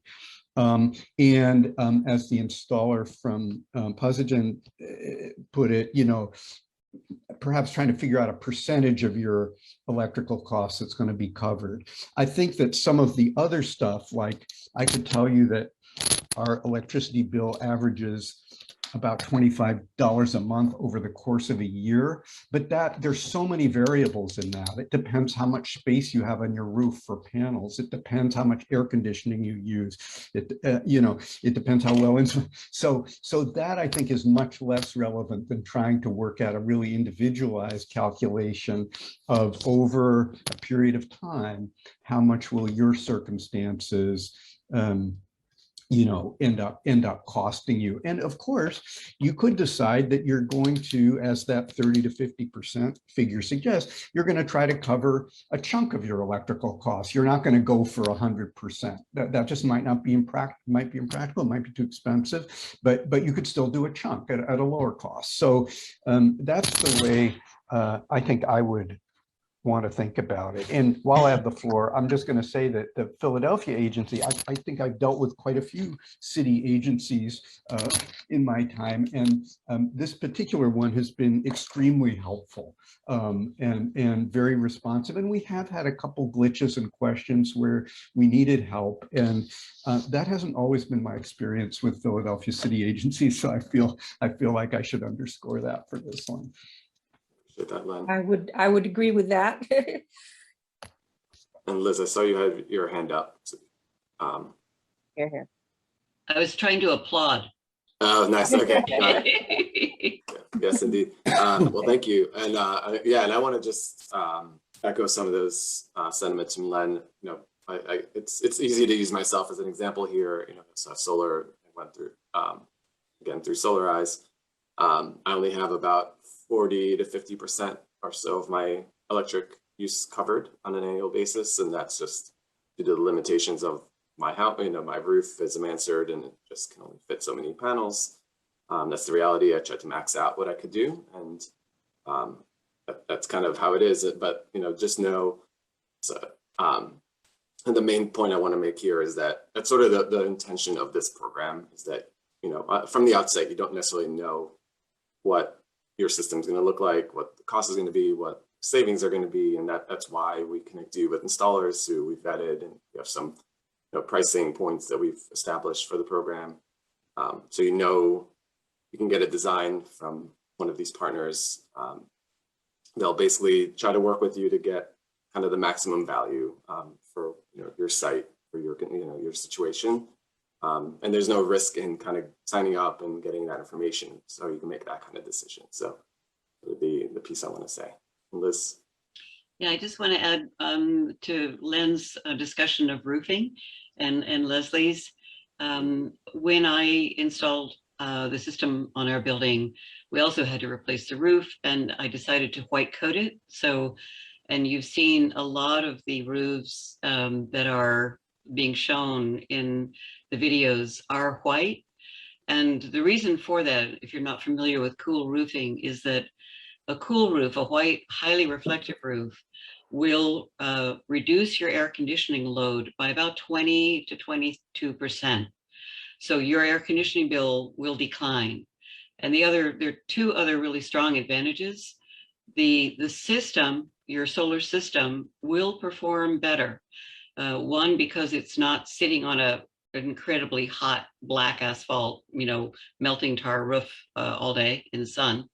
As the installer from PosiGen put it, you know, perhaps trying to figure out a percentage of your electrical costs that's going to be covered. I think that some of the other stuff, like I could tell you that our electricity bill averages about $25 a month over the course of a year, but there's so many variables in that. It depends how much space you have on your roof for panels. It depends how much air conditioning you use. You know, it depends how well so that I think is much less relevant than trying to work out a really individualized calculation of over a period of time, how much will your circumstances you know, end up costing you. And of course, you could decide that you're going to, as that 30 to 50% figure suggests, you're going to try to cover a chunk of your electrical costs. You're not going to go for 100%. That just might not be impractical, might be too expensive, but you could still do a chunk at a lower cost. So that's the way I think I would want to think about it. And while I have the floor, I'm just going to say that the Philadelphia agency, I think I've dealt with quite a few city agencies in my time, and this particular one has been extremely helpful and very responsive. And we have had a couple glitches and questions where we needed help, and that hasn't always been my experience with Philadelphia city agencies. So I feel like I should underscore that for this one. That, Len. I would agree with that. And Liz, I saw you had your hand up. Here. I was trying to applaud. Oh, nice. Okay. Got it. Yes, indeed. Well, thank you. And yeah, and I want to just echo some of those sentiments from Len. You know, it's easy to use myself as an example here. You know, so solar, I went through again through Solarize. I only have about 40 to 50% or so of my electric use covered on an annual basis, and that's just due to the limitations of my house. You know, my roof is a mansard, and it just can only fit so many panels. That's the reality. I tried to max out what I could do, and that's kind of how it is. But you know, just know. So, and the main point I want to make here is that that's sort of the intention of this program is that, you know, from the outset, you don't necessarily know what your system is going to look like, what the cost is going to be, what savings are going to be, and that's why we connect you with installers who we've vetted, and we have some pricing points that we've established for the program. So you know you can get a design from one of these partners. They'll basically try to work with you to get kind of the maximum value for your site, for your situation. And there's no risk in kind of signing up and getting that information, so you can make that kind of decision. So the piece I want to say. Liz? Yeah, I just want to add to Len's discussion of roofing and Leslie's. When I installed the system on our building, we also had to replace the roof, and I decided to white coat it. So, and you've seen a lot of the roofs that are being shown in the videos are white. And the reason for that, if you're not familiar with cool roofing, is that a cool roof, a white, highly reflective roof, will reduce your air conditioning load by about 20 to 22%. So your air conditioning bill will decline. And there are two other really strong advantages. The system, your solar system, will perform better. One, because it's not sitting on an incredibly hot black asphalt, melting tar roof all day in the sun.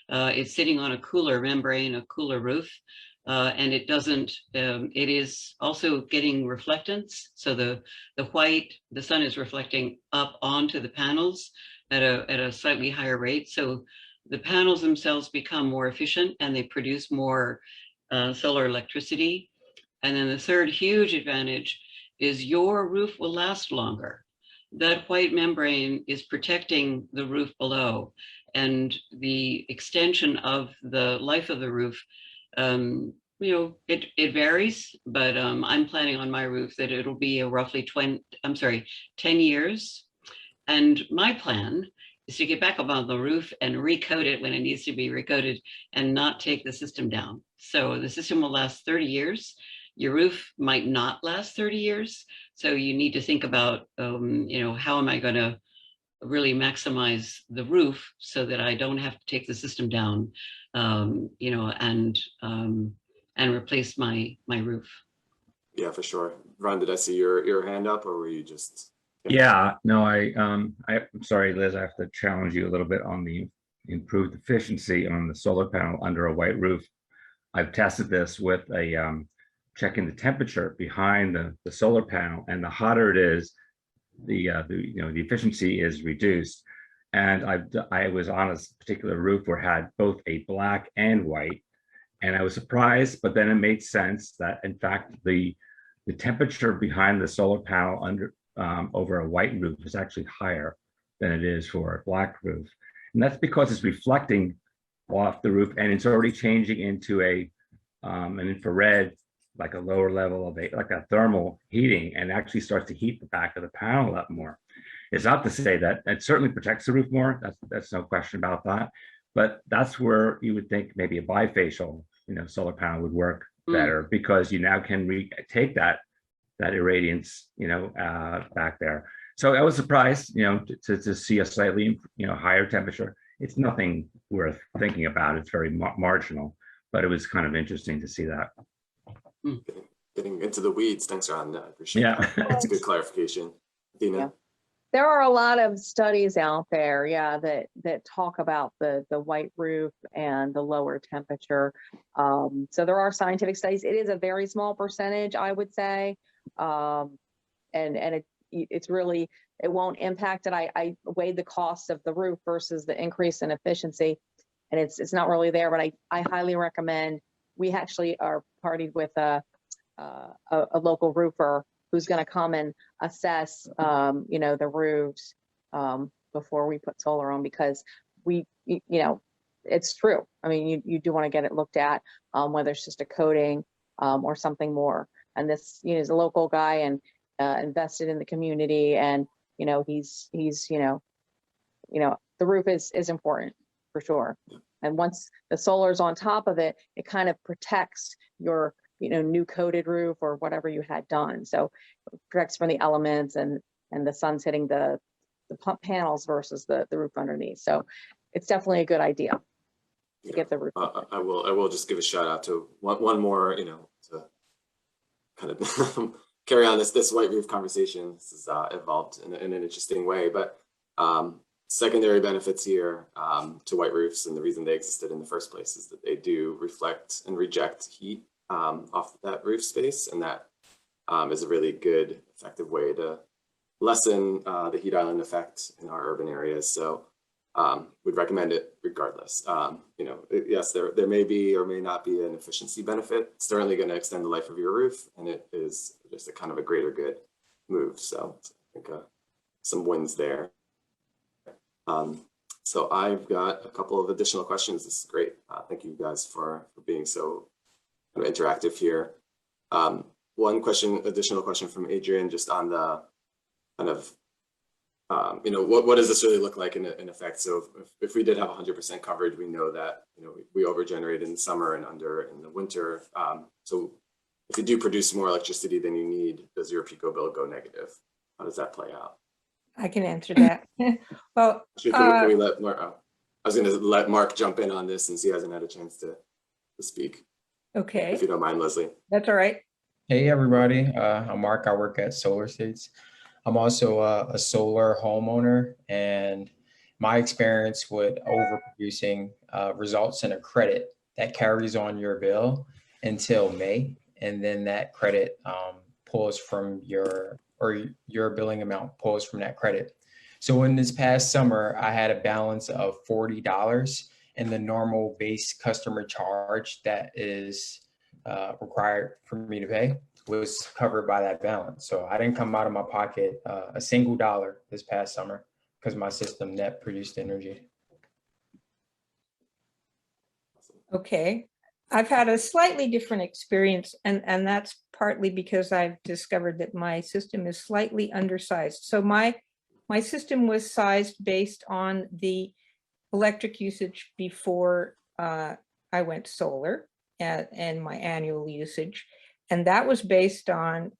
It's sitting on a cooler membrane, a cooler roof, and it doesn't. It is also getting reflectance. So the sun is reflecting up onto the panels at a slightly higher rate. So the panels themselves become more efficient, and they produce more solar electricity. And then the third huge advantage is your roof will last longer. That white membrane is protecting the roof below, and the extension of the life of the roof, it varies, but I'm planning on my roof that it'll be a roughly 10 years. And my plan is to get back up on the roof and recoat it when it needs to be recoated and not take the system down. So the system will last 30 years. Your roof might not last 30 years. So you need to think about, how am I going to really maximize the roof so that I don't have to take the system down, and replace my roof. Yeah, for sure. Ron, did I see your hand up, or were you just? Yeah, no, I'm sorry, Liz, I have to challenge you a little bit on the improved efficiency on the solar panel under a white roof. I've tested this with a checking the temperature behind the solar panel, and the hotter it is, the efficiency is reduced. And I was on a particular roof where it had both a black and white, and I was surprised, but then it made sense that in fact the temperature behind the solar panel over a white roof is actually higher than it is for a black roof, and that's because it's reflecting off the roof, and it's already changing into an infrared, like a lower level of like a thermal heating, and actually starts to heat the back of the panel up more. It's not to say that it certainly protects the roof more. That's no question about that. But that's where you would think maybe a bifacial, solar panel would work better, because you now can take that irradiance, back there. So I was surprised, to see a slightly, higher temperature. It's nothing worth thinking about. It's very marginal, but it was kind of interesting to see that. Getting into the weeds. Thanks, Ron. I appreciate that. That's a good clarification. Dina? Yeah. There are a lot of studies out there, that talk about the white roof and the lower temperature. So there are scientific studies. It is a very small percentage, I would say. And it's really, it won't impact it. I weighed the cost of the roof versus the increase in efficiency, and it's not really there, but I highly recommend. We actually are partied with a local roofer who's going to come and assess, the roofs before we put solar on, because it's true. I mean, you do want to get it looked at, whether it's just a coating or something more. And this, is a local guy and invested in the community, and he's the roof is important for sure. And once the solar's on top of it, it kind of protects your new coated roof or whatever you had done. So it protects from the elements and the sun's hitting the pump panels versus the roof underneath. So it's definitely a good idea to get the roof. I will just give a shout out to one more, to kind of carry on this white roof conversation. This has evolved in an interesting way, but secondary benefits here to white roofs, and the reason they existed in the first place is that they do reflect and reject heat off that roof space, and that is a really good, effective way to lessen the heat island effect in our urban areas. So we'd recommend it regardless. Yes, there may be or may not be an efficiency benefit. It's certainly going to extend the life of your roof, and it is just a kind of a greater good move. So I think some wins there. So I've got a couple of additional questions. This is great. Thank you guys for being so interactive here. One additional question from Adrian, just on the kind of, what does this really look like in effect? So if we did have 100% coverage, we know that, we overgenerate in the summer and under in the winter. So if you do produce more electricity than you need, does your PICO bill go negative? How does that play out? I can answer that. Well, can we let Mark, I was going to let Mark jump in on this since he hasn't had a chance to speak. Okay. If you don't mind, Leslie. That's all right. Hey, everybody. I'm Mark. I work at Solar States. I'm also a solar homeowner, and my experience with overproducing results in a credit that carries on your bill until May, and then that credit pulls from your billing amount pulls from that credit. So in this past summer, I had a balance of $40, and the normal base customer charge that is required for me to pay was covered by that balance. So I didn't come out of my pocket a single dollar this past summer because my system net produced energy. Okay. I've had a slightly different experience, and that's partly because I've discovered that my system is slightly undersized. So my system was sized based on the electric usage before I went solar and my annual usage. And that was based on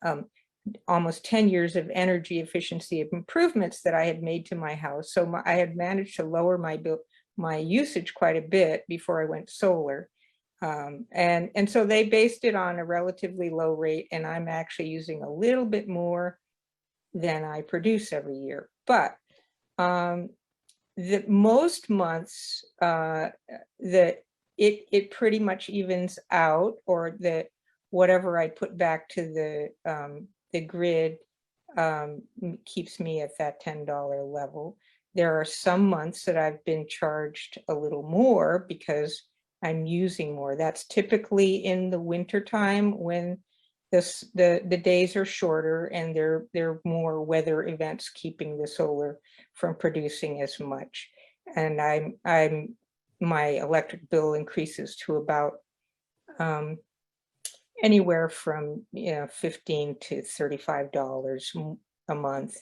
almost 10 years of energy efficiency improvements that I had made to my house. So I had managed to lower my usage quite a bit before I went solar. And so they based it on a relatively low rate, and I'm actually using a little bit more than I produce every year. But the most months that it pretty much evens out, or that whatever I put back to the grid keeps me at that $10 level. There are some months that I've been charged a little more because I'm using more. That's typically in the winter time when the days are shorter and there are more weather events keeping the solar from producing as much. And my electric bill increases to about anywhere from $15 to $35 a month.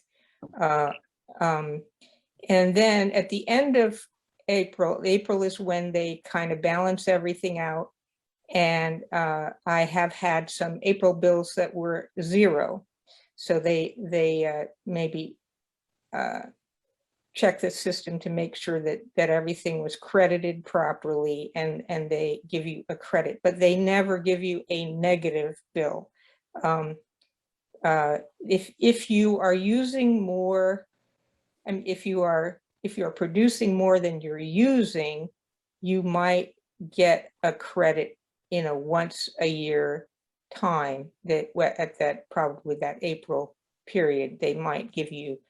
And then at the end of April. April is when they kind of balance everything out. And I have had some April bills that were zero. So they maybe check the system to make sure that everything was credited properly, and they give you a credit, but they never give you a negative bill. If you are using more, and if you are producing more than you're using, you might get a credit in a once a year time, that at that, probably that April period, they might give you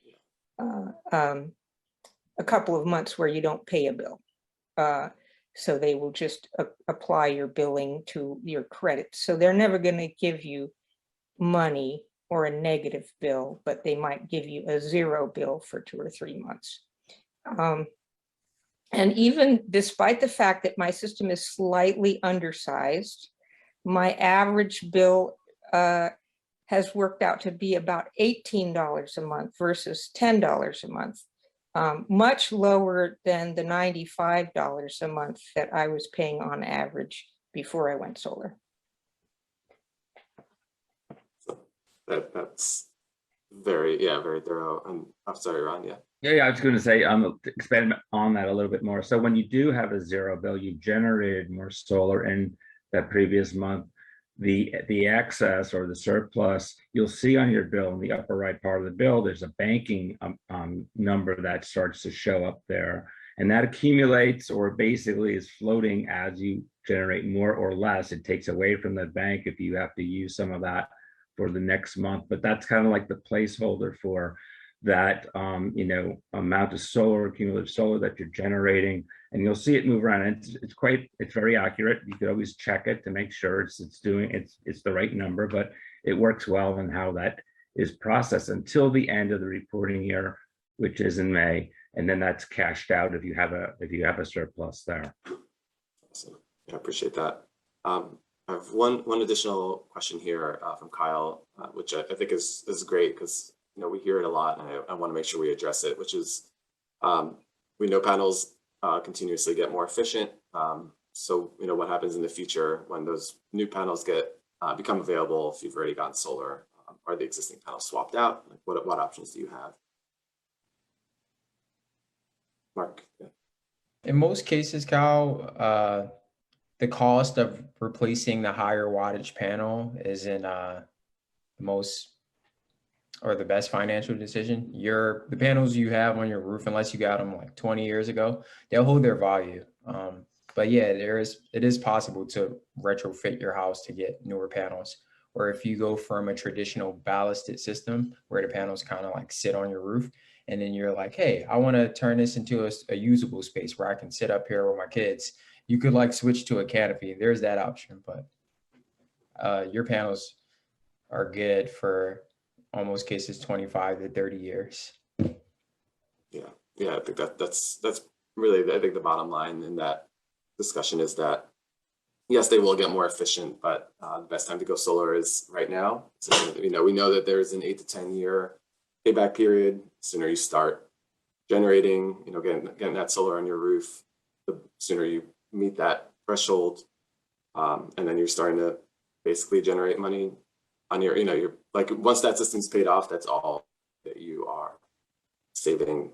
a couple of months where you don't pay a bill. So they will just apply your billing to your credits. So they're never going to give you money or a negative bill, but they might give you a zero bill for 2 or 3 months. And even despite the fact that my system is slightly undersized, my average bill has worked out to be about $18 a month versus $10 a month, much lower than the $95 a month that I was paying on average before I went solar. That's very thorough. I'm sorry, Ron. Yeah. Yeah, I was going to say, expand on that a little bit more. So when you do have a zero bill, you generated more solar in that previous month. The excess or the surplus, you'll see on your bill in the upper right part of the bill, there's a banking number that starts to show up there. And that accumulates, or basically is floating as you generate more or less. It takes away from the bank if you have to use some of that for the next month. But that's kind of like the placeholder for that amount of solar, cumulative solar that you're generating, and you'll see it move around. And it's very accurate. You could always check it to make sure it's the right number, but it works well in how that is processed until the end of the reporting year, which is in May, and then that's cashed out if you have a surplus there. Awesome. Yeah, I appreciate that. I have one additional question here from Kyle, which I think is great, because we hear it a lot, and I want to make sure we address it, which is we know panels continuously get more efficient. So what happens in the future when those new panels become available? If you've already gotten solar, are the existing panels swapped out? Like what options do you have? Mark. Yeah. In most cases, Kyle, the cost of replacing the higher wattage panel isn't the most or the best financial decision. The panels you have on your roof, unless you got them like 20 years ago, they'll hold their value. But yeah, it is possible to retrofit your house to get newer panels. Or if you go from a traditional ballasted system where the panels kind of like sit on your roof, and then you're like, hey, I want to turn this into a usable space where I can sit up here with my kids, you could like switch to a canopy. There's that option, but your panels are good for almost cases 25 to 30 years. Yeah, I think that's really, I think the bottom line in that discussion is that yes, they will get more efficient, but the best time to go solar is right now. So we know that there's an 8 to 10 year payback period. The sooner you start generating, getting that solar on your roof, the sooner you meet that threshold, and then you're starting to basically generate money on your, you're like, once that system's paid off, that's all that you are saving,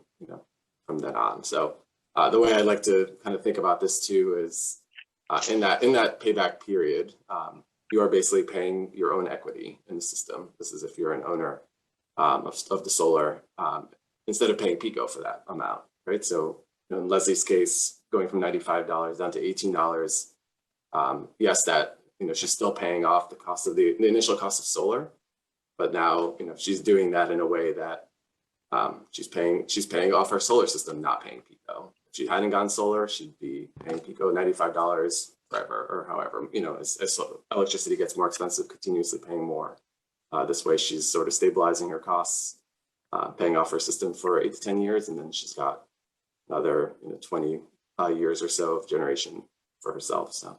from then on. So the way I like to kind of think about this too is in that payback period, you are basically paying your own equity in the system. This is if you're an owner of the solar, instead of paying PICO for that amount, right? So in Leslie's case, going from $95 down to $18, yes, that she's still paying off the cost of the initial cost of solar, but now she's doing that in a way that she's paying off her solar system, not paying PICO. If she hadn't gone solar, she'd be paying PICO $95 forever, or however, as electricity gets more expensive, continuously paying more. This way, she's sort of stabilizing her costs, paying off her system for 8 to 10 years, and then she's got another 20 years or so of generation for herself. So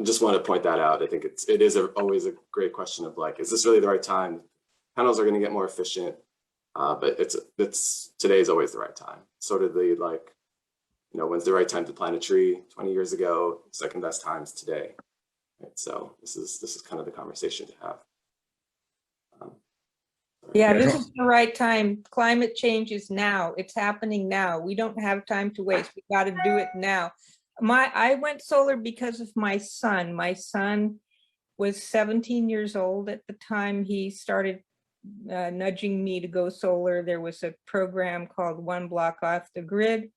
just want to point that out. I think it is always a great question of like, is this really the right time? Panels are going to get more efficient, but today is always the right time. Sort of the like when's the right time to plant a tree? 20 years ago, second best times today. Right? So this is kind of the conversation to have. Yeah, this is the right time. Climate change is now. It's happening now. We don't have time to waste. We got to do it now. I went solar because of my son. My son was 17 years old at the time he started nudging me to go solar. There was a program called One Block Off the Grid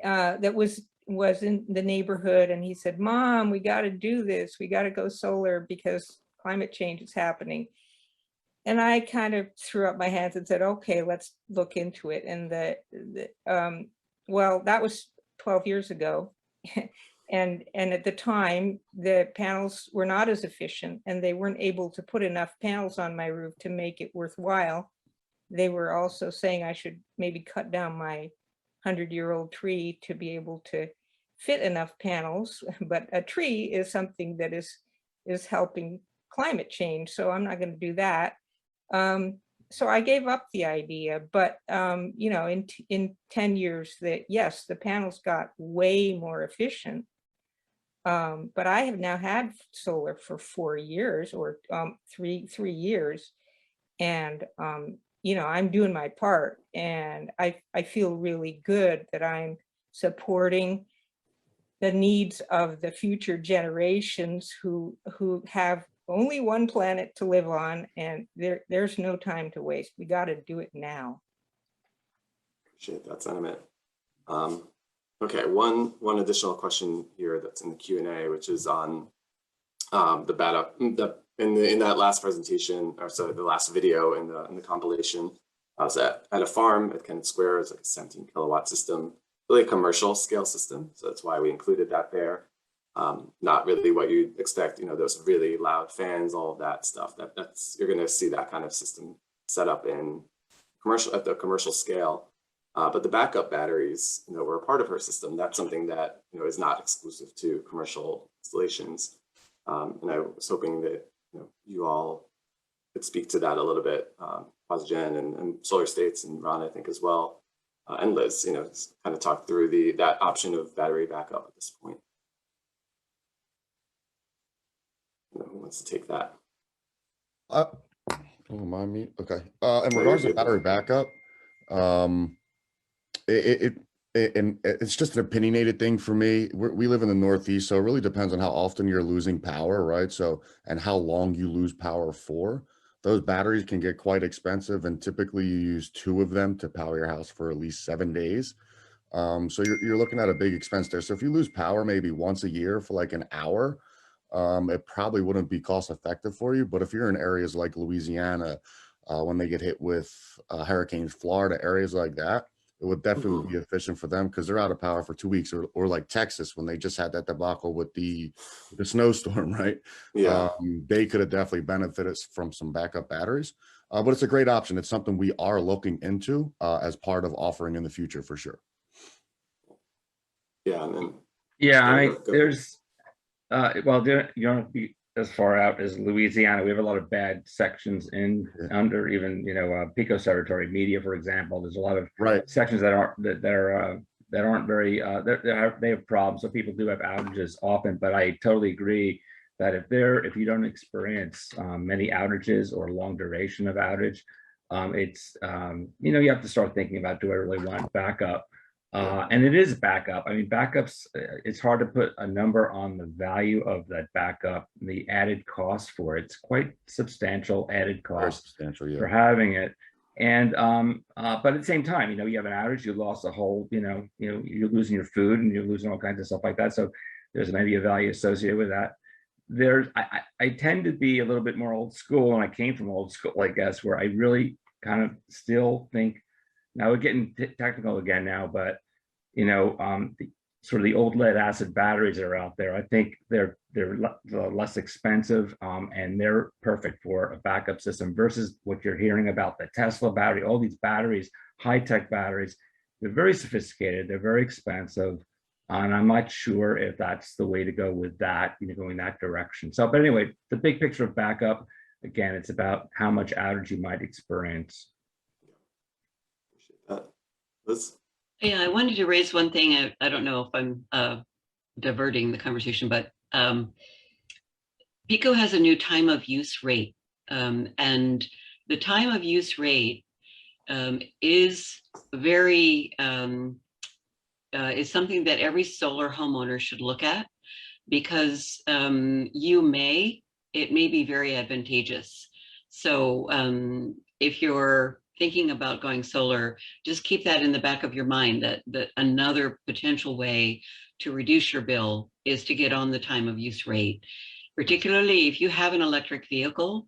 that was in the neighborhood, and he said, "Mom, we got to do this. We got to go solar because climate change is happening." And I kind of threw up my hands and said, "Okay, let's look into it." And well, that was 12 years ago. And at the time, the panels were not as efficient, and they weren't able to put enough panels on my roof to make it worthwhile. They were also saying I should maybe cut down my 100-year-old tree to be able to fit enough panels. But a tree is something that is helping climate change, so I'm not going to do that. So I gave up the idea, but in 10 years, yes, the panels got way more efficient. But I have now had solar for 4 years or 3 years, and I'm doing my part, and I feel really good that I'm supporting the needs of the future generations who have only one planet to live on, and there's no time to waste. We got to do it now. Appreciate that sentiment. Okay, one additional question here that's in the Q&A, which is on the backup. In that last presentation, or so the last video in the compilation, I was at a farm at Kennett Square. It's like a 17 kilowatt system, really a commercial scale system. So that's why we included that there. Not really what you'd expect, those really loud fans, all of that stuff. You're going to see that kind of system set up in at the commercial scale. But the backup batteries, were a part of her system. That's something that is not exclusive to commercial installations. And I was hoping that you all could speak to that a little bit. PosiGen and Solar States and Ron, I think, as well, and Liz, kind of talk through that option of battery backup at this point. Who wants to take that? Don't mind me. Okay. In regards to battery backup, it's just an opinionated thing for me. We live in the Northeast, so it really depends on how often you're losing power, right? So, and how long you lose power for. Those batteries can get quite expensive, and typically you use 2 of them to power your house for at least 7 days. So you're looking at a big expense there. So if you lose power maybe once a year for like an hour, it probably wouldn't be cost effective for you. But if you're in areas like Louisiana, when they get hit with hurricanes, Florida, areas like that, it would definitely be efficient for them because they're out of power for 2 weeks, or like Texas when they just had that debacle with the snowstorm, right? Yeah. They could have definitely benefited from some backup batteries. But it's a great option. It's something we are looking into as part of offering in the future for sure. Yeah. And then, yeah, there's well, you don't be as far out as Louisiana. We have a lot of bad sections under even Pecos territory, Media, for example. There's a lot of sections that aren't very they have problems. So people do have outages often. But I totally agree that if you don't experience many outages or long duration of outage, it's you have to start thinking about, do I really want backup? And it is backup. I mean, backups, it's hard to put a number on the value of that backup, the added cost for it. It's quite substantial added cost for having it. And but at the same time, you have an outage, you lost a whole, you're losing your food and you're losing all kinds of stuff like that. So there's maybe a value associated with that. I tend to be a little bit more old school, and I came from old school, I guess, where I really kind of still think. Now we're getting technical again now, but sort of the old lead acid batteries that are out there, I think they're less expensive, and they're perfect for a backup system versus what you're hearing about the Tesla battery. All these batteries, high-tech batteries, they're very sophisticated, they're very expensive, and I'm not sure if that's the way to go with that, going that direction. So, but anyway, the big picture of backup, again, it's about how much outage you might experience. Liz? Yeah, I wanted to raise one thing. I don't know if I'm diverting the conversation, but PECO has a new time of use rate. And the time of use rate is very, is something that every solar homeowner should look at, because it may be very advantageous. So if you're thinking about going solar, just keep that in the back of your mind, that another potential way to reduce your bill is to get on the time of use rate. Particularly if you have an electric vehicle,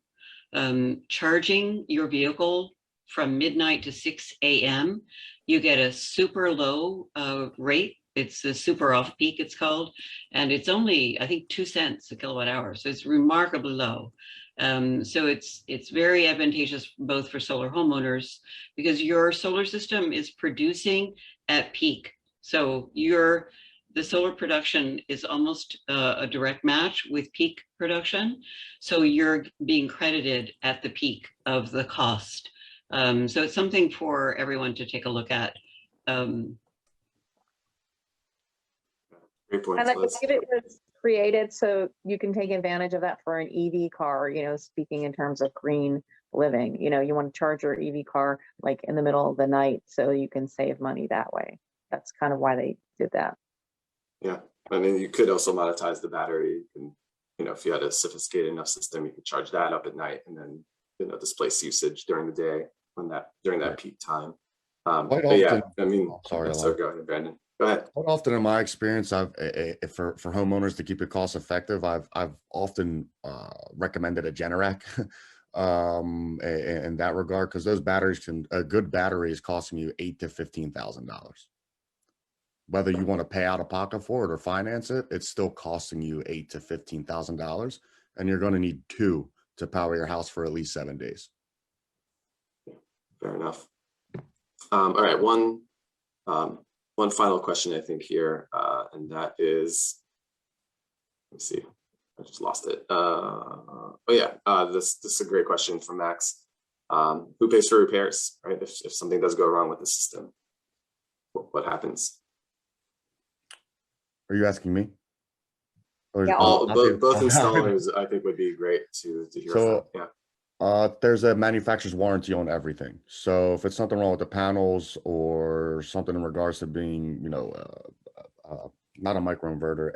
charging your vehicle from midnight to 6 a.m., you get a super low rate. It's a super off peak, it's called, and it's only, I think, 2 cents a kilowatt hour. So it's remarkably low. So it's very advantageous both for solar homeowners, because your solar system is producing at peak. So the solar production is almost a direct match with peak production. So you're being credited at the peak of the cost. So it's something for everyone to take a look at. Great point. And I believe it was created so you can take advantage of that for an EV car, speaking in terms of green living. You want to charge your EV car like in the middle of the night so you can save money that way. That's kind of why they did that. Yeah, I mean, you could also monetize the battery, and if you had a sophisticated enough system, you could charge that up at night and then displace usage during the day during that peak time. Quite but yeah, often, I mean, sorry, so go ahead, Brandon. Go ahead. Quite often in my experience, for homeowners to keep it cost effective, I've often recommended a Generac in that regard, because those batteries a good battery is costing you $8,000 to $15,000. Whether you want to pay out of pocket for it or finance it, it's still costing you $8,000 to $15,000, and you're going to need 2 to power your house for at least 7 days. Fair enough. All right, one final question I think here, and that is, let me see, I just lost it. This is a great question from Max. Who pays for repairs, right? If something does go wrong with the system, what happens? Are you asking me? Yeah, both installers, I think, would be great to hear from. Yeah. There's a manufacturer's warranty on everything. So if it's something wrong with the panels or something in regards to being, not a microinverter,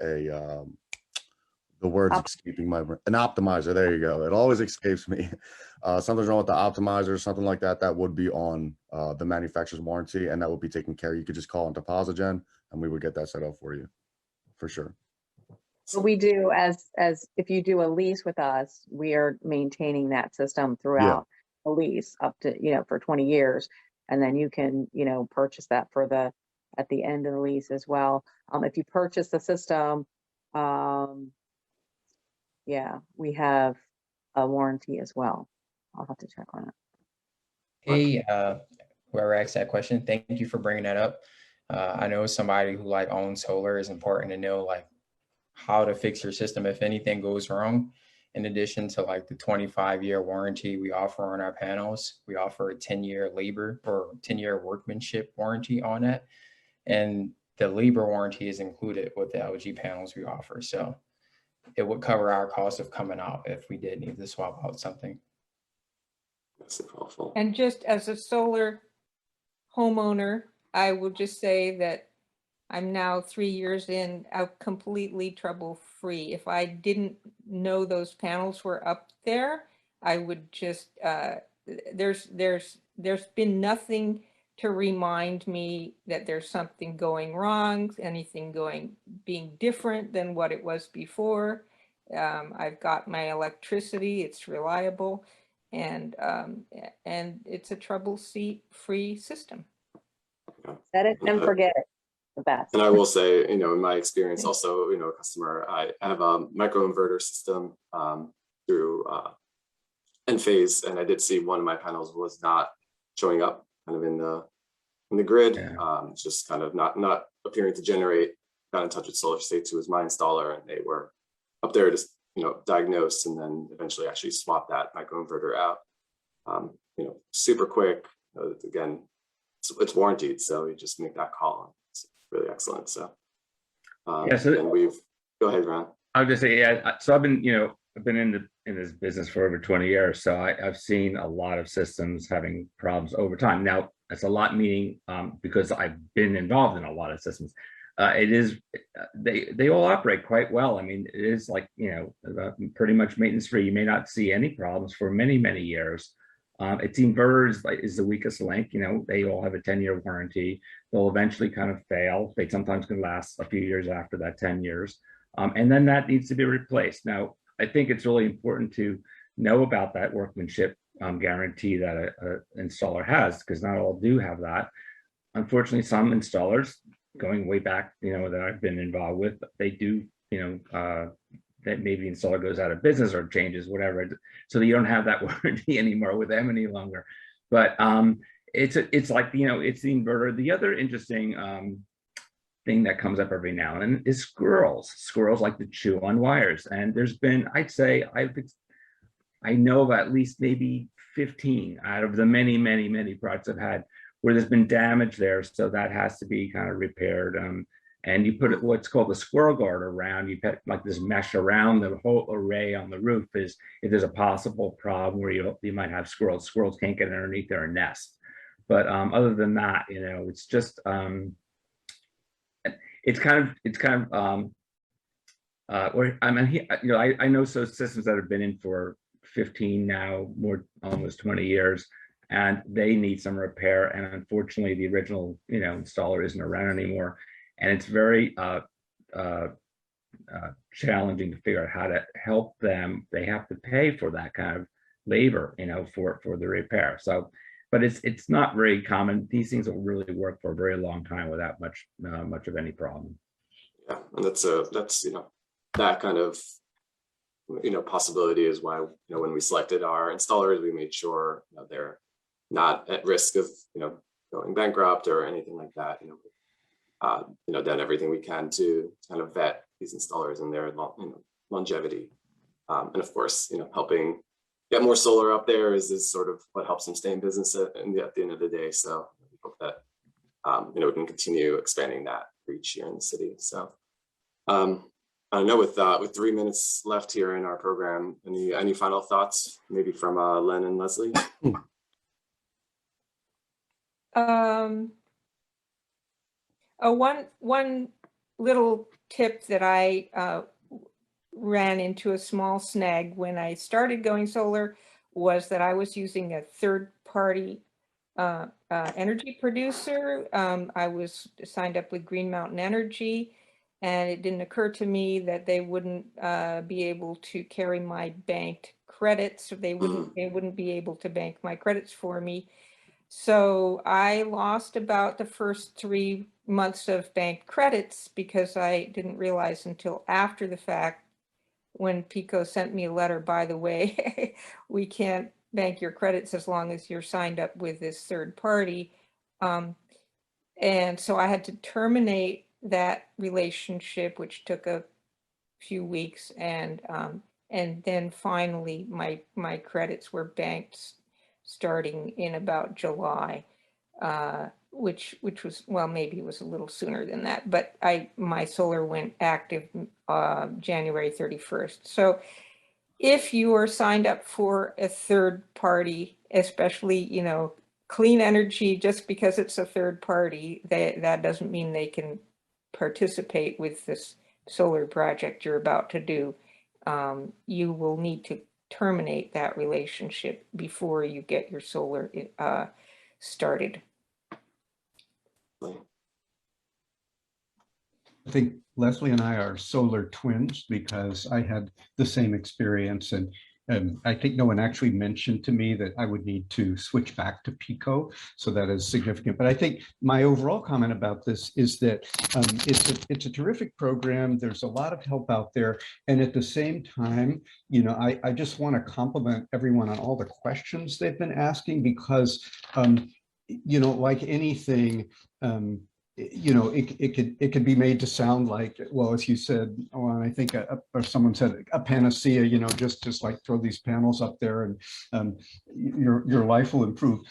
the word's escaping an optimizer. There you go. It always escapes me. Something's wrong with the optimizer, something like that. That would be on the manufacturer's warranty, and that would be taken care of. You could just call into PosiGen, and we would get that set up for you, for sure. So we do, as if you do a lease with us, we are maintaining that system throughout the lease up to, for 20 years. And then you can, purchase that at the end of the lease as well. If you purchase the system, we have a warranty as well. I'll have to check on it. Hey, whoever asked that question, thank you for bringing that up. I know somebody who owns solar, is important to know how to fix your system if anything goes wrong. In addition to the 25-year warranty we offer on our panels, we offer a 10-year labor or 10-year workmanship warranty on it. And the labor warranty is included with the LG panels we offer. So it would cover our cost of coming out if we did need to swap out something. That's awful. And just as a solar homeowner, I will just say that I'm now 3 years in, completely trouble-free. If I didn't know those panels were up there, I would just, there's been nothing to remind me that there's something going wrong, anything being different than what it was before. I've got my electricity, it's reliable, and it's a trouble-free system. Set it and forget it. The best. And I will say, in my experience also, a customer, I have a microinverter system through Enphase, and I did see one of my panels was not showing up kind of in the grid. It's just kind of not appearing to generate. Got in touch with Solar States, who was my installer, and they were up there to diagnose and then eventually actually swap that microinverter out. Super quick. Again, it's warranted, so you just make that call. It's really excellent. So Yeah, so and go ahead, Ron. I would just say, yeah. So I've been, I've been in this business for over 20 years, so I've seen a lot of systems having problems over time. Now, that's a lot, meaning because I've been involved in a lot of systems. It is they all operate quite well. I mean, it is like pretty much maintenance free. You may not see any problems for many years. Its inverters is the weakest link. They all have a 10-year warranty. They'll eventually kind of fail. They sometimes can last a few years after that 10 years. And then that needs to be replaced. Now, I think it's really important to know about that workmanship guarantee that an installer has, because not all do have that. Unfortunately, some installers, going way back, that I've been involved with, they do, that maybe the installer goes out of business or changes, whatever, so that you don't have that warranty anymore with them any longer. But it's like, it's the inverter. The other interesting thing that comes up every now and then is squirrels. Squirrels like to chew on wires. And there's been, I'd say, I know of at least maybe 15 out of the many products I've had where there's been damage there. So that has to be kind of repaired. And you put what's called a squirrel guard around. You put like this mesh around the whole array on the roof, is if there's a possible problem where you might have squirrels. Squirrels can't get underneath their nest. But other than that, it's just it's kind of I know so systems that have been in for 15 now, almost 20 years, and they need some repair. And unfortunately, the original installer isn't around anymore, and it's very challenging to figure out how to help them. They have to pay for that kind of labor, for the repair. So, but it's not very common. These things will really work for a very long time without much of any problem. Yeah, and that's that kind of possibility is why when we selected our installers, we made sure they're not at risk of going bankrupt or anything like that. Done everything we can to kind of vet these installers and their longevity, and of course helping get more solar up there is sort of what helps them stay in business at the end of the day. So we hope that we can continue expanding that reach here in the city. So I know with 3 minutes left here in our program, any final thoughts, maybe from Len and Leslie? One little tip that I ran into a small snag when I started going solar was that I was using a third-party energy producer. I was signed up with Green Mountain Energy, and it didn't occur to me that they wouldn't be able to carry my banked credits. They wouldn't be able to bank my credits for me. So I lost about the first 3 months of banked credits because I didn't realize until after the fact, when Pico sent me a letter, by the way, we can't bank your credits as long as you're signed up with this third party. And so I had to terminate that relationship, which took a few weeks, and then finally my credits were banked starting in about July, which was, well, maybe it was a little sooner than that, but my solar went active January 31st. So if you are signed up for a third party, especially clean energy, just because it's a third party, that doesn't mean they can participate with this solar project you're about to do. You will need to terminate that relationship before you get your solar started. I think Leslie and I are solar twins because I had the same experience, and I think no one actually mentioned to me that I would need to switch back to Pico, so that is significant. But I think my overall comment about this is that it's a terrific program. There's a lot of help out there, and at the same time, I just want to compliment everyone on all the questions they've been asking, because like anything, you know, it could be made to sound like, well, as you said, well, I think or someone said a panacea, you know, just like throw these panels up there and your life will improve.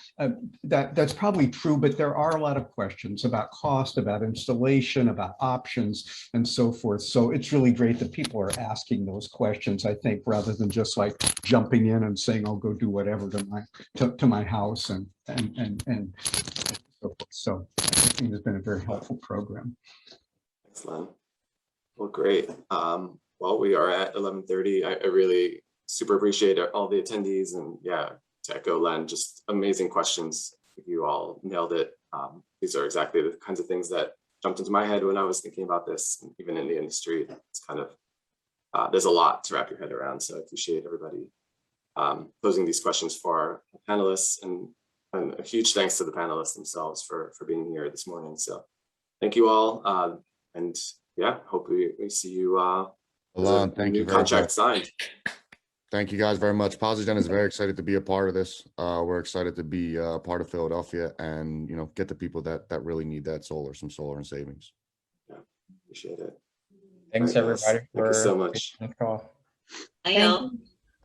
That's probably true, but there are a lot of questions about cost, about installation, about options, and so forth. So it's really great that people are asking those questions, I think, rather than just like jumping in and saying, I'll go do whatever to my house and so forth. So I think it's been a very helpful program. Excellent. Well, great. Well, we are at 11:30. I really super appreciate all the attendees, and yeah, to echo Len, just amazing questions. You all nailed it. These are exactly the kinds of things that jumped into my head when I was thinking about this, and even in the industry. It's kind of, there's a lot to wrap your head around. So I appreciate everybody posing these questions for our panelists, and a huge thanks to the panelists themselves for being here this morning. So thank you all. And yeah, hopefully we see you Alon, thank you very contract much. Signed. Thank you guys very much. PosiGen is very excited to be a part of this. We're excited to be a part of Philadelphia and, you know, get the people that really need that some solar and savings. Yeah, appreciate it. Thanks, All right, guys. everybody. Thank you so much. For the call.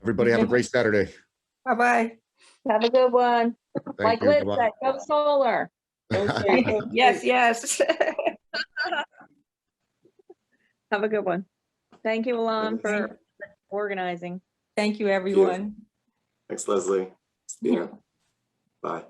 Everybody have a great Saturday. Bye-bye. Have a good one. Thank Like you. Liz Bye-bye. said, go solar. Yes, yes. Have a good one. Thank you, Alon, for organizing. Thank you, everyone. Thanks, Leslie. See you. Bye.